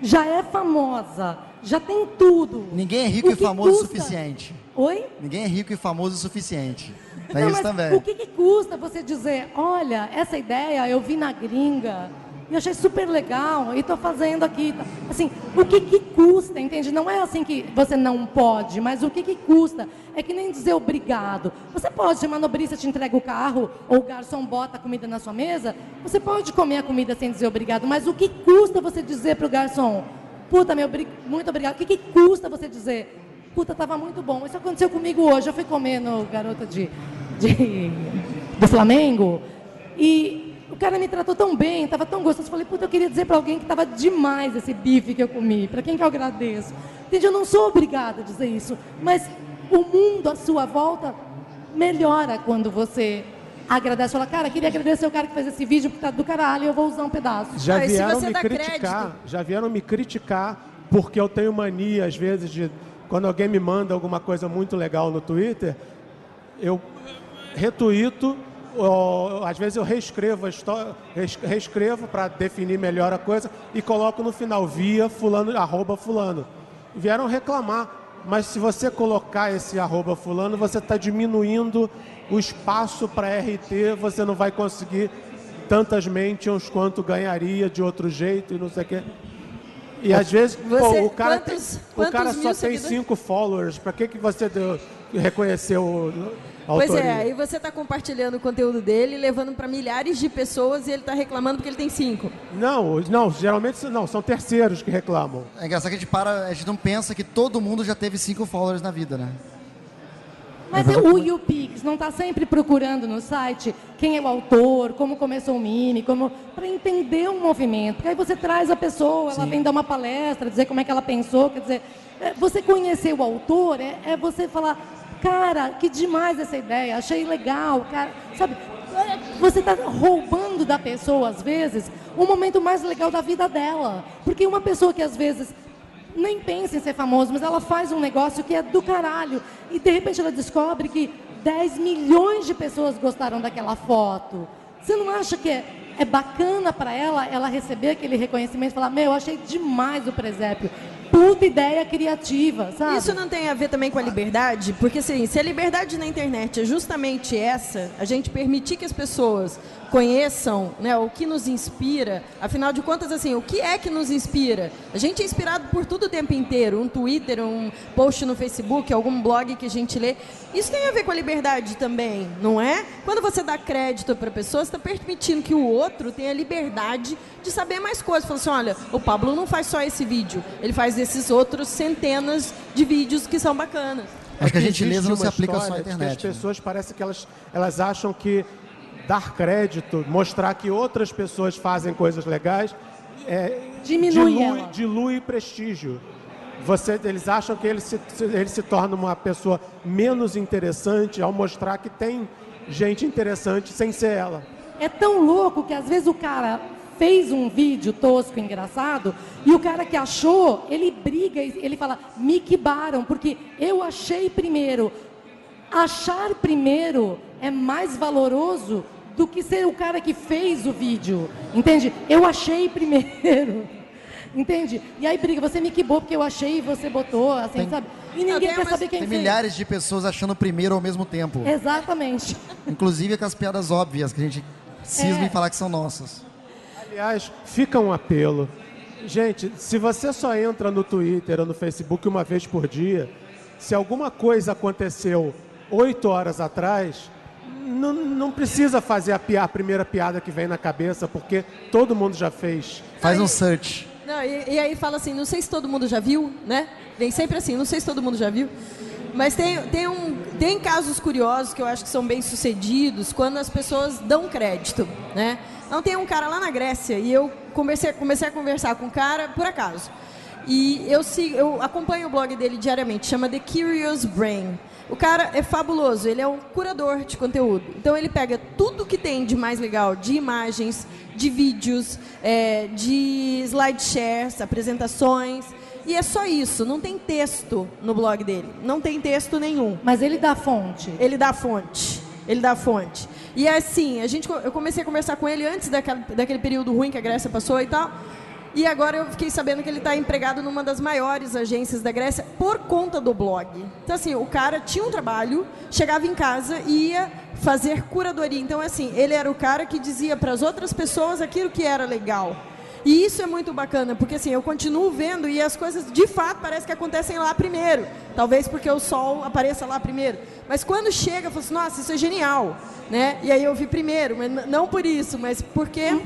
já é famosa, já tem tudo. Ninguém é rico e famoso o suficiente. Oi? Ninguém é rico e famoso o suficiente. É não, isso mas também. O que custa você dizer: olha, essa ideia eu vi na gringa e achei super legal e estou fazendo aqui. Assim, o que custa, entende? Não é assim que você não pode, mas o que custa é que nem dizer obrigado. Você pode, se a manobrista te entrega o carro ou o garçom bota a comida na sua mesa, você pode comer a comida sem dizer obrigado, mas o que custa você dizer para o garçom: puta, muito obrigado. O que custa você dizer: puta, estava muito bom. Isso aconteceu comigo hoje. Eu fui comer no Garota do Flamengo. E o cara me tratou tão bem, estava tão gostoso. Eu falei, puta, eu queria dizer para alguém que estava demais esse bife que eu comi. Para quem que eu agradeço? Entende? Eu não sou obrigada a dizer isso, mas o mundo à sua volta melhora quando você agradece. Fala, cara, queria agradecer o cara que fez esse vídeo porque tá do caralho, eu vou usar um pedaço. Já Ah, e se vieram você me dá criticar, crédito? já vieram me criticar porque eu tenho mania, às vezes, de quando alguém me manda alguma coisa muito legal no Twitter, eu retuito, ou, às vezes eu reescrevo a história, reescrevo para definir melhor a coisa e coloco no final, via fulano, @fulano. Vieram reclamar, mas se você colocar esse @fulano, você está diminuindo o espaço para RT, você não vai conseguir tantas mentions quanto ganharia de outro jeito e não sei o quê. E às vezes, o cara, o cara só tem 5 followers, para que você reconheceu a Pois autoria? é, aí você está compartilhando o conteúdo dele, levando para milhares de pessoas e ele está reclamando porque ele tem 5. Não, geralmente não, são terceiros que reclamam. É engraçado que a gente não pensa que todo mundo já teve 5 followers na vida, né? Mas o YouPix não está sempre procurando no site quem é o autor, como começou o meme, para entender um movimento. Porque aí você traz a pessoa, ela vem dar uma palestra, dizer como é que ela pensou. Quer dizer, você conhecer o autor é você falar, cara, que demais essa ideia, achei legal, cara, sabe? Você está roubando da pessoa, às vezes, o momento mais legal da vida dela. Porque uma pessoa que, às vezes, nem pensa em ser famoso, mas ela faz um negócio que é do caralho. E, de repente, ela descobre que 10 milhões de pessoas gostaram daquela foto. Você não acha que é bacana para ela receber aquele reconhecimento e falar, meu, eu achei demais o presépio. Puta ideia criativa, sabe? Isso não tem a ver também com a liberdade? Porque assim, se a liberdade na internet é justamente essa, a gente permitir que as pessoas conheçam, né, o que nos inspira, afinal de contas, assim, o que é que nos inspira? A gente é inspirado por tudo o tempo inteiro, um Twitter, um post no Facebook, algum blog que a gente lê. Isso tem a ver com a liberdade também, não é? Quando você dá crédito para a pessoa, você está permitindo que o outro tenha liberdade de saber mais coisas. Fala assim, olha, o Pablo não faz só esse vídeo, ele faz esses outros centenas de vídeos que são bacanas. Acho que a Existe gentileza não uma se aplica só à história de que internet. as pessoas parecem que elas acham que dar crédito, mostrar que outras pessoas fazem coisas legais, dilui prestígio. Eles acham que ele se torna uma pessoa menos interessante ao mostrar que tem gente interessante sem ser ela. É tão louco que às vezes o cara fez um vídeo tosco, engraçado, e o cara que achou, ele briga, ele fala, me quibaram, porque eu achei primeiro. Achar primeiro é mais valoroso do que ser o cara que fez o vídeo, entende? Eu achei primeiro, entende? E aí briga, você me quibou porque eu achei e você botou, assim, sabe? E ninguém quer saber quem Tem fez. milhares de pessoas achando primeiro ao mesmo tempo. Exatamente. Inclusive com as piadas óbvias que a gente cisma em falar que são nossas. Aliás, fica um apelo. Gente, se você só entra no Twitter ou no Facebook uma vez por dia, se alguma coisa aconteceu 8 horas atrás, não precisa fazer a primeira piada que vem na cabeça, porque todo mundo já fez. Faz um search. Não, e aí fala assim, não sei se todo mundo já viu, né? Vem sempre assim, não sei se todo mundo já viu. Mas tem casos curiosos que eu acho que são bem sucedidos quando as pessoas dão crédito, né? Então tem um cara lá na Grécia e eu comecei a conversar com o cara por acaso. E eu acompanho o blog dele diariamente, chama The Curious Brain. O cara é fabuloso, ele é um curador de conteúdo. Então ele pega tudo que tem de mais legal, de imagens, de vídeos, de slideshares, apresentações. E é só isso, não tem texto no blog dele, não tem texto nenhum. Mas ele dá fonte. Ele dá fonte, ele dá fonte. E assim, eu comecei a conversar com ele antes daquele período ruim que a Grécia passou e tal. E agora eu fiquei sabendo que ele está empregado numa das maiores agências da Grécia por conta do blog. Então, assim, o cara tinha um trabalho, chegava em casa e ia fazer curadoria. Então, assim, ele era o cara que dizia para as outras pessoas aquilo que era legal. E isso é muito bacana, porque, assim, eu continuo vendo e as coisas, de fato, parece que acontecem lá primeiro. Talvez porque o sol apareça lá primeiro. Mas quando chega, eu falo assim, nossa, isso é genial, né? E aí eu vi primeiro, mas não por isso, mas porque...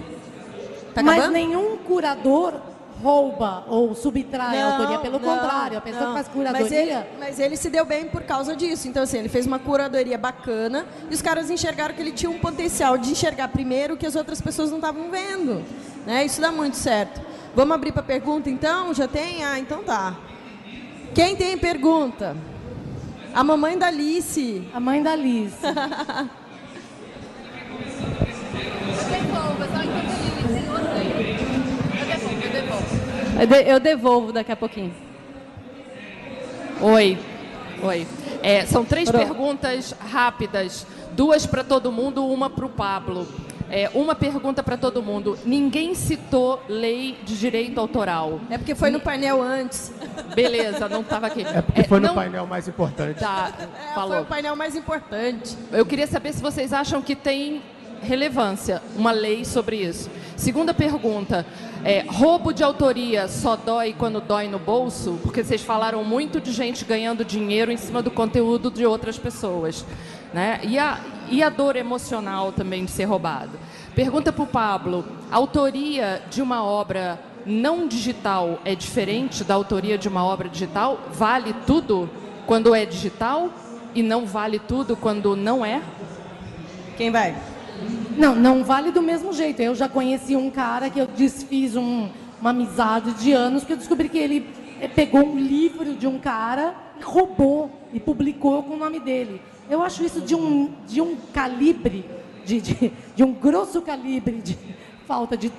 Mas nenhum curador rouba ou subtrai a autoria. Pelo contrário, a pessoa que faz curadoria... Mas ele se deu bem por causa disso. Então, assim, ele fez uma curadoria bacana e os caras enxergaram que ele tinha um potencial de enxergar primeiro que as outras pessoas não estavam vendo. Né? Isso dá muito certo. Vamos abrir para pergunta, então? Já tem? Ah, então tá. Quem tem pergunta? A mamãe da Alice. A mãe da Alice. Eu devolvo daqui a pouquinho. Oi. São 3 perguntas rápidas. 2 para todo mundo, uma para o Pablo. Uma pergunta para todo mundo. Ninguém citou lei de direito autoral. É porque foi no painel antes. Beleza, não estava aqui. É porque foi no painel mais importante. Tá, falou. Foi o painel mais importante. Eu queria saber se vocês acham que tem relevância uma lei sobre isso. Segunda pergunta. Roubo de autoria só dói quando dói no bolso? Porque vocês falaram muito de gente ganhando dinheiro em cima do conteúdo de outras pessoas. Né? E a dor emocional também de ser roubado. Pergunta para o Pablo. A autoria de uma obra não digital é diferente da autoria de uma obra digital? Vale tudo quando é digital e não vale tudo quando não é? Quem vai? Não vale do mesmo jeito. Eu já conheci um cara que eu desfiz uma amizade de anos, que eu descobri que ele pegou um livro de um cara e roubou e publicou com o nome dele. Eu acho isso de um calibre, de um grosso calibre de falta de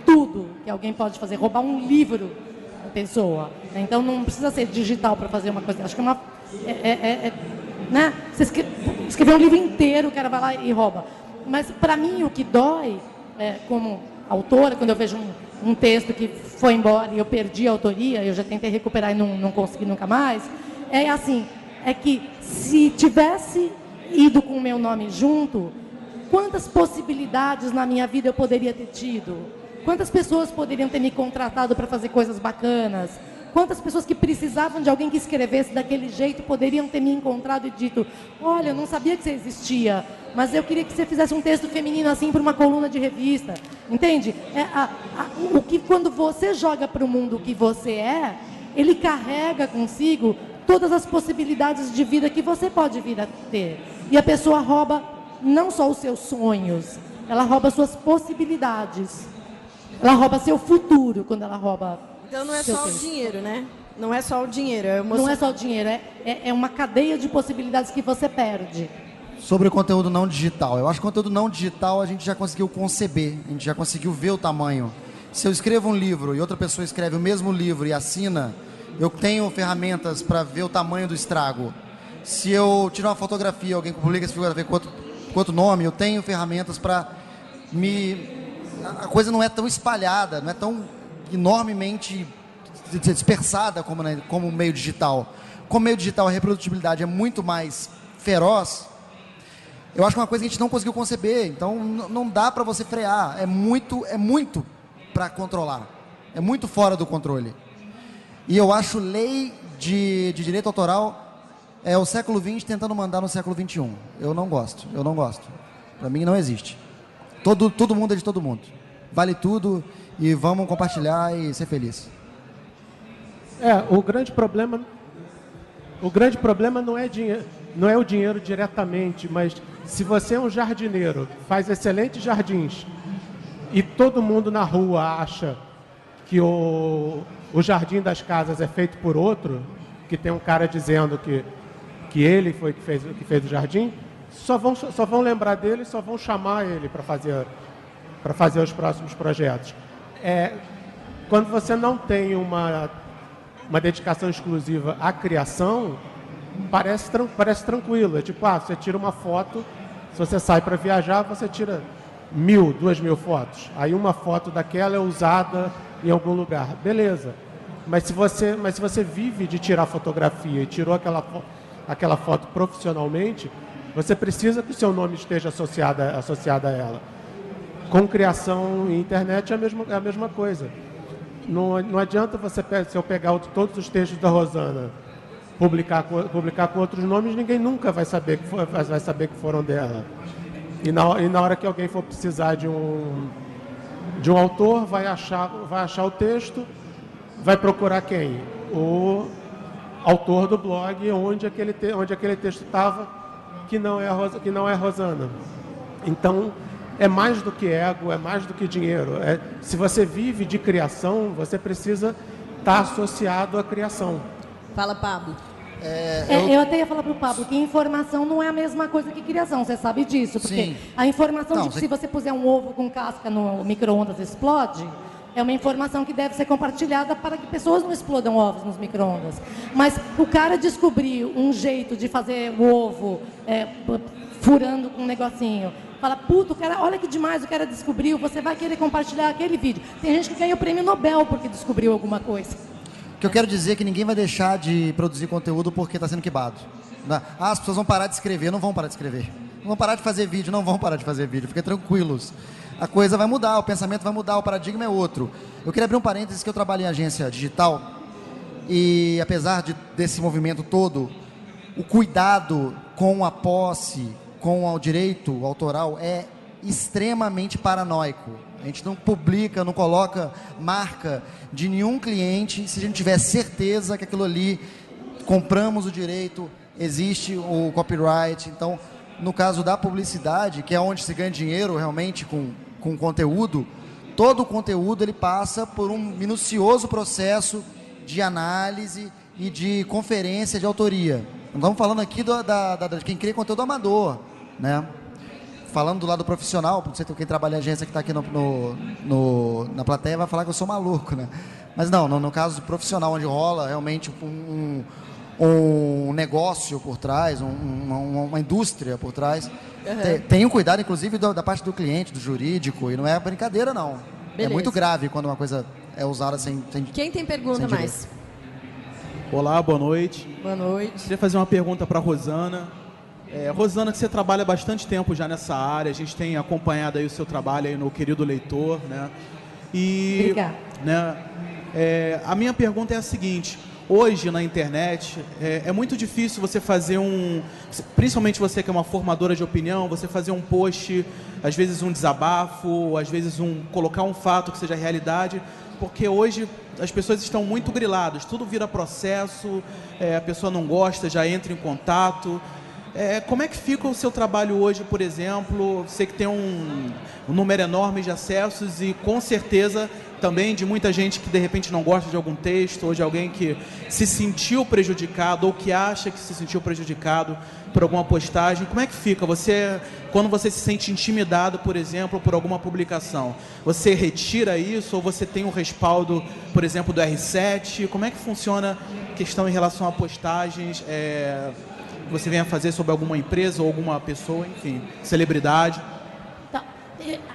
tudo que alguém pode fazer. Roubar um livro da pessoa. Então não precisa ser digital para fazer uma coisa. Acho que né? Você escrever um livro inteiro, o cara vai lá e rouba. Mas, para mim, o que dói, como autora, quando eu vejo um texto que foi embora e eu perdi a autoria, eu já tentei recuperar e não consegui nunca mais, é que se tivesse ido com o meu nome junto, quantas possibilidades na minha vida eu poderia ter tido? Quantas pessoas poderiam ter me contratado para fazer coisas bacanas? Quantas pessoas que precisavam de alguém que escrevesse daquele jeito poderiam ter me encontrado e dito: olha, eu não sabia que você existia, mas eu queria que você fizesse um texto feminino assim para uma coluna de revista. Entende? O que quando você joga para o mundo o que você é, ele carrega consigo todas as possibilidades de vida que você pode vir a ter. E a pessoa rouba não só os seus sonhos, ela rouba suas possibilidades. Ela rouba seu futuro quando ela rouba. Então não é só o dinheiro, né? Não é só o dinheiro. Não é só o dinheiro, é uma cadeia de possibilidades que você perde. Sobre o conteúdo não digital. Eu acho que o conteúdo não digital a gente já conseguiu conceber, a gente já conseguiu ver o tamanho. Se eu escrevo um livro e outra pessoa escreve o mesmo livro e assina, eu tenho ferramentas para ver o tamanho do estrago. Se eu tirar uma fotografia, alguém publica essa fotografia com outro nome, eu tenho ferramentas para a coisa não é tão espalhada, não é tão enormemente dispersada como o meio digital. Como meio digital, a reprodutibilidade é muito mais feroz. Eu acho que é uma coisa que a gente não conseguiu conceber. Então, não dá para você frear. É muito para controlar. É muito fora do controle. E eu acho lei de direito autoral o século XX tentando mandar no século XXI. Eu não gosto. Para mim não existe. Todo mundo é de todo mundo. Vale tudo e vamos compartilhar e ser feliz. O grande problema não é o dinheiro diretamente, mas se você é um jardineiro, faz excelentes jardins e todo mundo na rua acha que o jardim das casas é feito por outro, que tem um cara dizendo que ele foi que fez o jardim, só vão lembrar dele, só vão chamar ele para fazer os próximos projetos. Quando você não tem uma dedicação exclusiva à criação, parece tranquilo. É tipo, você tira uma foto, se você sai para viajar, você tira 1.000, 2.000 fotos. Aí uma foto daquela é usada em algum lugar. Beleza. Mas se você vive de tirar fotografia e tirou aquela foto profissionalmente, você precisa que o seu nome esteja associado a ela. Com criação e internet é a mesma coisa. Não adianta se eu pegar todos os textos da Rosana, publicar com outros nomes, ninguém nunca vai saber que foram dela. E na hora que alguém for precisar de um autor, vai achar o texto, vai procurar quem? O autor do blog onde aquele texto estava, que não é Rosana. Então, é mais do que ego, é mais do que dinheiro. Se você vive de criação, você precisa estar associado à criação. Fala, Pablo. Eu até ia falar para o Pablo que informação não é a mesma coisa que criação, você sabe disso. Porque Sim. a informação de que se você puser um ovo com casca no micro-ondas explode, é uma informação que deve ser compartilhada para que pessoas não explodam ovos nos micro-ondas. Mas o cara descobriu um jeito de fazer o ovo furando com um negocinho. Fala, puto, o cara, olha que demais, o cara descobriu, você vai querer compartilhar aquele vídeo. Tem gente que ganha o prêmio Nobel porque descobriu alguma coisa. O que eu quero dizer é que ninguém vai deixar de produzir conteúdo porque está sendo queimado. As pessoas vão parar de escrever, não vão parar de escrever. Não vão parar de fazer vídeo, não vão parar de fazer vídeo. Fiquem tranquilos. A coisa vai mudar, o pensamento vai mudar, o paradigma é outro. Eu queria abrir um parênteses que eu trabalho em agência digital e, apesar desse movimento todo, o cuidado com a posse, com o direito autoral é extremamente paranoico. A gente não publica, não coloca marca de nenhum cliente se a gente tiver certeza que aquilo ali, compramos o direito, existe o copyright. Então, no caso da publicidade, que é onde se ganha dinheiro realmente com conteúdo, todo o conteúdo ele passa por um minucioso processo de análise e de conferência de autoria. Não estamos falando aqui de quem cria conteúdo amador, né? Falando do lado profissional, não sei quem trabalha em agência que está aqui na plateia vai falar que eu sou maluco, né? Mas não, no caso profissional, onde rola realmente um negócio por trás, uma indústria por trás, tem um cuidado, inclusive, da parte do cliente, do jurídico, e não é brincadeira, não. Beleza. É muito grave quando uma coisa é usada sem Quem tem pergunta mais? Olá, boa noite. Boa noite. Queria fazer uma pergunta para a Rosana. Rosana, que você trabalha bastante tempo já nessa área, a gente tem acompanhado aí o seu trabalho aí no Querido Leitor, né? E, Obrigada. né, a minha pergunta é a seguinte: hoje na internet é muito difícil você fazer principalmente você que é uma formadora de opinião, você fazer um post, às vezes um desabafo, às vezes colocar um fato que seja realidade, porque hoje as pessoas estão muito griladas, tudo vira processo, a pessoa não gosta, já entra em contato. Como é que fica o seu trabalho hoje, por exemplo? Sei que tem um número enorme de acessos e, com certeza, também de muita gente que, de repente, não gosta de algum texto ou de alguém que se sentiu prejudicado ou que acha que se sentiu prejudicado por alguma postagem. Como é que fica? Quando você se sente intimidado, por exemplo, por alguma publicação, você retira isso ou você tem um respaldo, por exemplo, do R7? Como é que funciona a questão em relação a postagens que você venha fazer sobre alguma empresa ou alguma pessoa, enfim, celebridade? Então,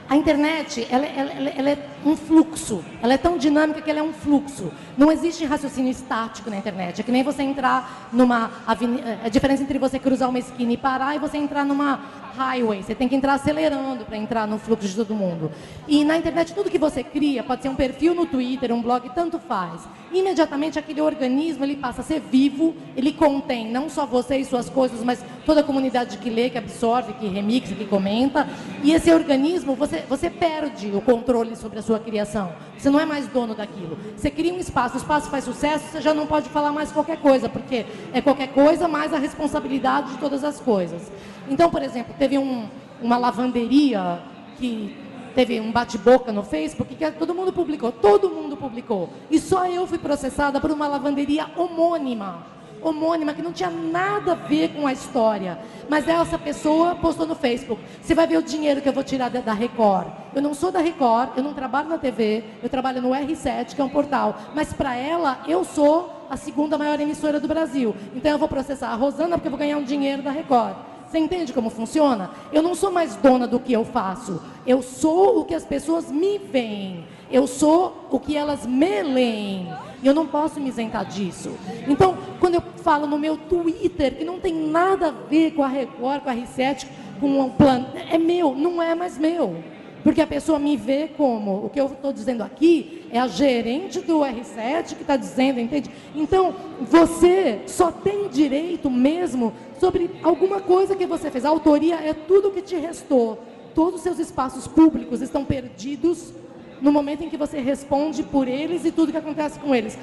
a internet, ela é um fluxo. Ela é tão dinâmica que ela é um fluxo. Não existe raciocínio estático na internet. É que nem você entrar numa avenida. A diferença entre você cruzar uma esquina e parar e você entrar numa highway. Você tem que entrar acelerando para entrar no fluxo de todo mundo. E na internet, tudo que você cria, pode ser um perfil no Twitter, um blog, tanto faz. Imediatamente, aquele organismo ele passa a ser vivo, ele contém não só você e suas coisas, mas toda a comunidade que lê, que absorve, que remixa, que comenta. E esse organismo, você perde o controle sobre a sua criação. Você não é mais dono daquilo. Você cria um espaço, o espaço faz sucesso, você já não pode falar mais qualquer coisa, porque é qualquer coisa mais a responsabilidade de todas as coisas. Então, por exemplo, teve uma lavanderia que teve um bate-boca no Facebook que todo mundo publicou. E só eu fui processada por uma lavanderia homônima, que não tinha nada a ver com a história. Mas essa pessoa postou no Facebook: você vai ver o dinheiro que eu vou tirar da Record. Eu não sou da Record, eu não trabalho na TV, eu trabalho no R7, que é um portal. Mas para ela, eu sou a segunda maior emissora do Brasil. Então eu vou processar a Rosana porque eu vou ganhar um dinheiro da Record. Você entende como funciona? Eu não sou mais dona do que eu faço. Eu sou o que as pessoas me veem. Eu sou o que elas me leem. E eu não posso me isentar disso. Então, quando eu falo no meu Twitter, que não tem nada a ver com a Record, com a R7, com o plano, é meu, não é mais meu. Porque a pessoa me vê como, o que eu estou dizendo aqui é a gerente do R7 que está dizendo, entende? Então, você só tem direito mesmo sobre alguma coisa que você fez. A autoria é tudo que te restou. Todos os seus espaços públicos estão perdidos no momento em que você responde por eles e tudo que acontece com eles.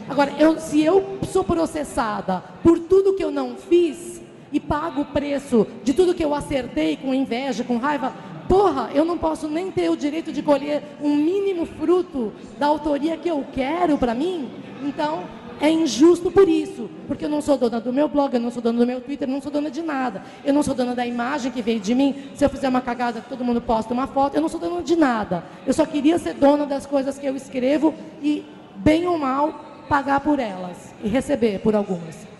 Agora, se eu sou processada por tudo que eu não fiz e pago o preço de tudo que eu acertei com inveja, com raiva, porra, eu não posso nem ter o direito de colher um mínimo fruto da autoria que eu quero para mim? Então, é injusto por isso, porque eu não sou dona do meu blog, eu não sou dona do meu Twitter, eu não sou dona de nada. Eu não sou dona da imagem que veio de mim. Se eu fizer uma cagada, todo mundo posta uma foto, eu não sou dona de nada. Eu só queria ser dona das coisas que eu escrevo e, bem ou mal, pagar por elas e receber por algumas.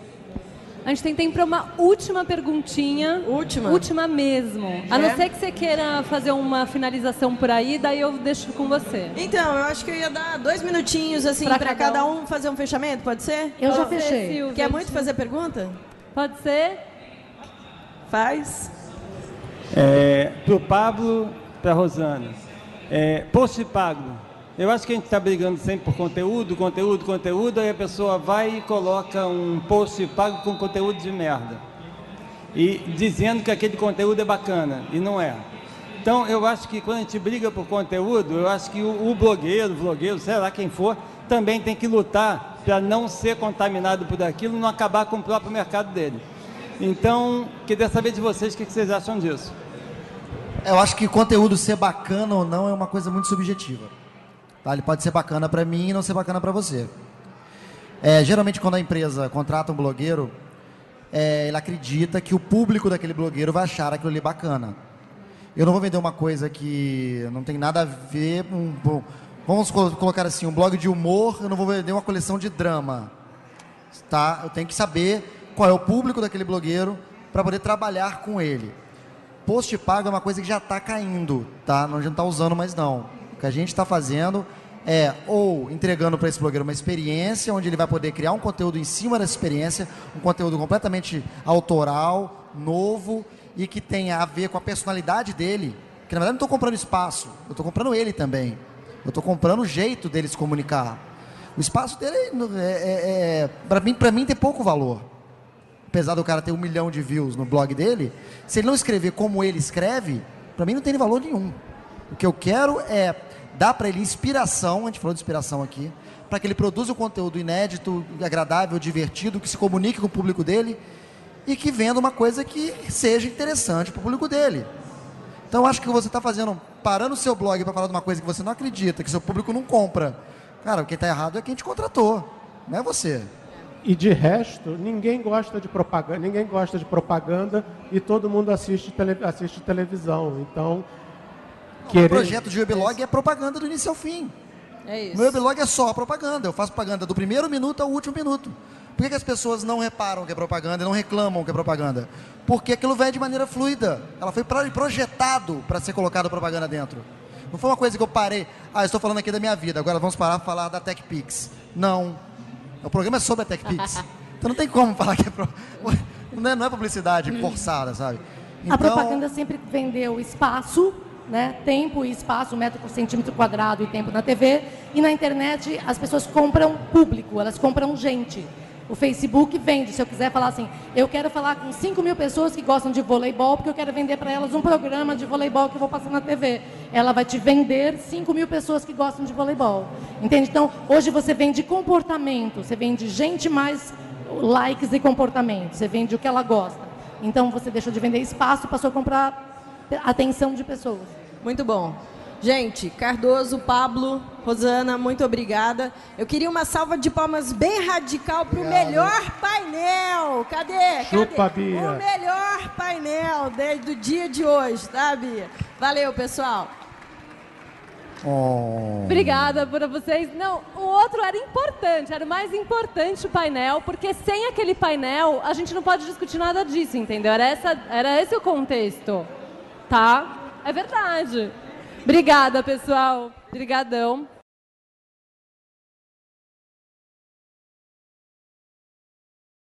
A gente tem tempo para uma última perguntinha. Última? Última mesmo. A não ser que você queira fazer uma finalização por aí, daí eu deixo com você. Então, eu acho que eu ia dar 2 minutinhos, assim, para cada um fazer um fechamento, pode ser? Eu já fechei. Silvia, Quer muito fazer pergunta? Pode ser? Faz. Para o Pablo, para a Rosana. Post pago. Eu acho que a gente está brigando sempre por conteúdo, aí a pessoa vai e coloca um post pago com conteúdo de merda. E dizendo que aquele conteúdo é bacana, e não é. Então, eu acho que quando a gente briga por conteúdo, eu acho que o vlogueiro, sei lá quem for, também tem que lutar para não ser contaminado por aquilo e não acabar com o próprio mercado dele. Então, queria saber de vocês o que vocês acham disso. Eu acho que conteúdo ser bacana ou não é uma coisa muito subjetiva. Tá? Ele pode ser bacana para mim e não ser bacana para você. Geralmente, quando a empresa contrata um blogueiro, ele acredita que o público daquele blogueiro vai achar aquilo ali bacana. Eu não vou vender uma coisa que não tem nada a ver... Vamos colocar assim, um blog de humor, eu não vou vender uma coleção de drama. Tá? Eu tenho que saber qual é o público daquele blogueiro para poder trabalhar com ele. Post pago é uma coisa que já está caindo, tá? Não, a gente não está usando mais não. O que a gente está fazendo é ou entregando para esse blogueiro uma experiência, onde ele vai poder criar um conteúdo em cima dessa experiência, um conteúdo completamente autoral, novo e que tenha a ver com a personalidade dele. Que na verdade não estou comprando espaço, eu estou comprando ele também. Eu estou comprando o jeito dele se comunicar. O espaço dele, para mim tem pouco valor. Apesar do cara ter 1 milhão de views no blog dele, se ele não escrever como ele escreve, para mim não tem valor nenhum. O que eu quero é dar para ele inspiração, a gente falou de inspiração aqui, para que ele produza um conteúdo inédito, agradável, divertido, que se comunique com o público dele e que venda uma coisa que seja interessante para o público dele. Então, eu acho que você está fazendo, parando o seu blog para falar de uma coisa que você não acredita, que seu público não compra. Cara, quem está errado é quem te contratou, não é você. E de resto, ninguém gosta de propaganda e todo mundo assiste televisão. Então, o projeto de weblog é propaganda do início ao fim. É isso. Meu weblog é só propaganda. Eu faço propaganda do primeiro minuto ao último minuto. Por que as pessoas não reparam que é propaganda e não reclamam que é propaganda? Porque aquilo vem de maneira fluida. Ela foi projetado para ser colocada propaganda dentro. Não foi uma coisa que eu parei. Eu estou falando aqui da minha vida, agora vamos parar para falar da TechPix. Não. O programa é sobre a TechPix. Então não tem como falar que não é publicidade forçada, sabe? Então, a propaganda sempre vendeu espaço, né? Tempo e espaço, metro por centímetro quadrado e tempo na TV. E na internet as pessoas compram público, elas compram gente. O Facebook vende, se eu quiser falar assim, eu quero falar com 5 mil pessoas que gostam de voleibol, porque eu quero vender para elas um programa de voleibol que eu vou passar na TV. Ela vai te vender 5 mil pessoas que gostam de voleibol. Entende? Então, hoje você vende comportamento, você vende gente mais likes e comportamento, você vende o que ela gosta. Então, você deixou de vender espaço, passou a comprar atenção de pessoas. Muito bom. Gente, Cardoso, Pablo, Rosana, muito obrigada. Eu queria uma salva de palmas bem radical para o melhor painel. Cadê? Chupa, Bia. O melhor painel do dia de hoje, tá, Bia? Valeu, pessoal. Obrigada por vocês. Não, o outro era importante, era o mais importante o painel, porque sem aquele painel a gente não pode discutir nada disso, entendeu? Era esse o contexto, tá? É verdade. Obrigada, pessoal. Obrigadão.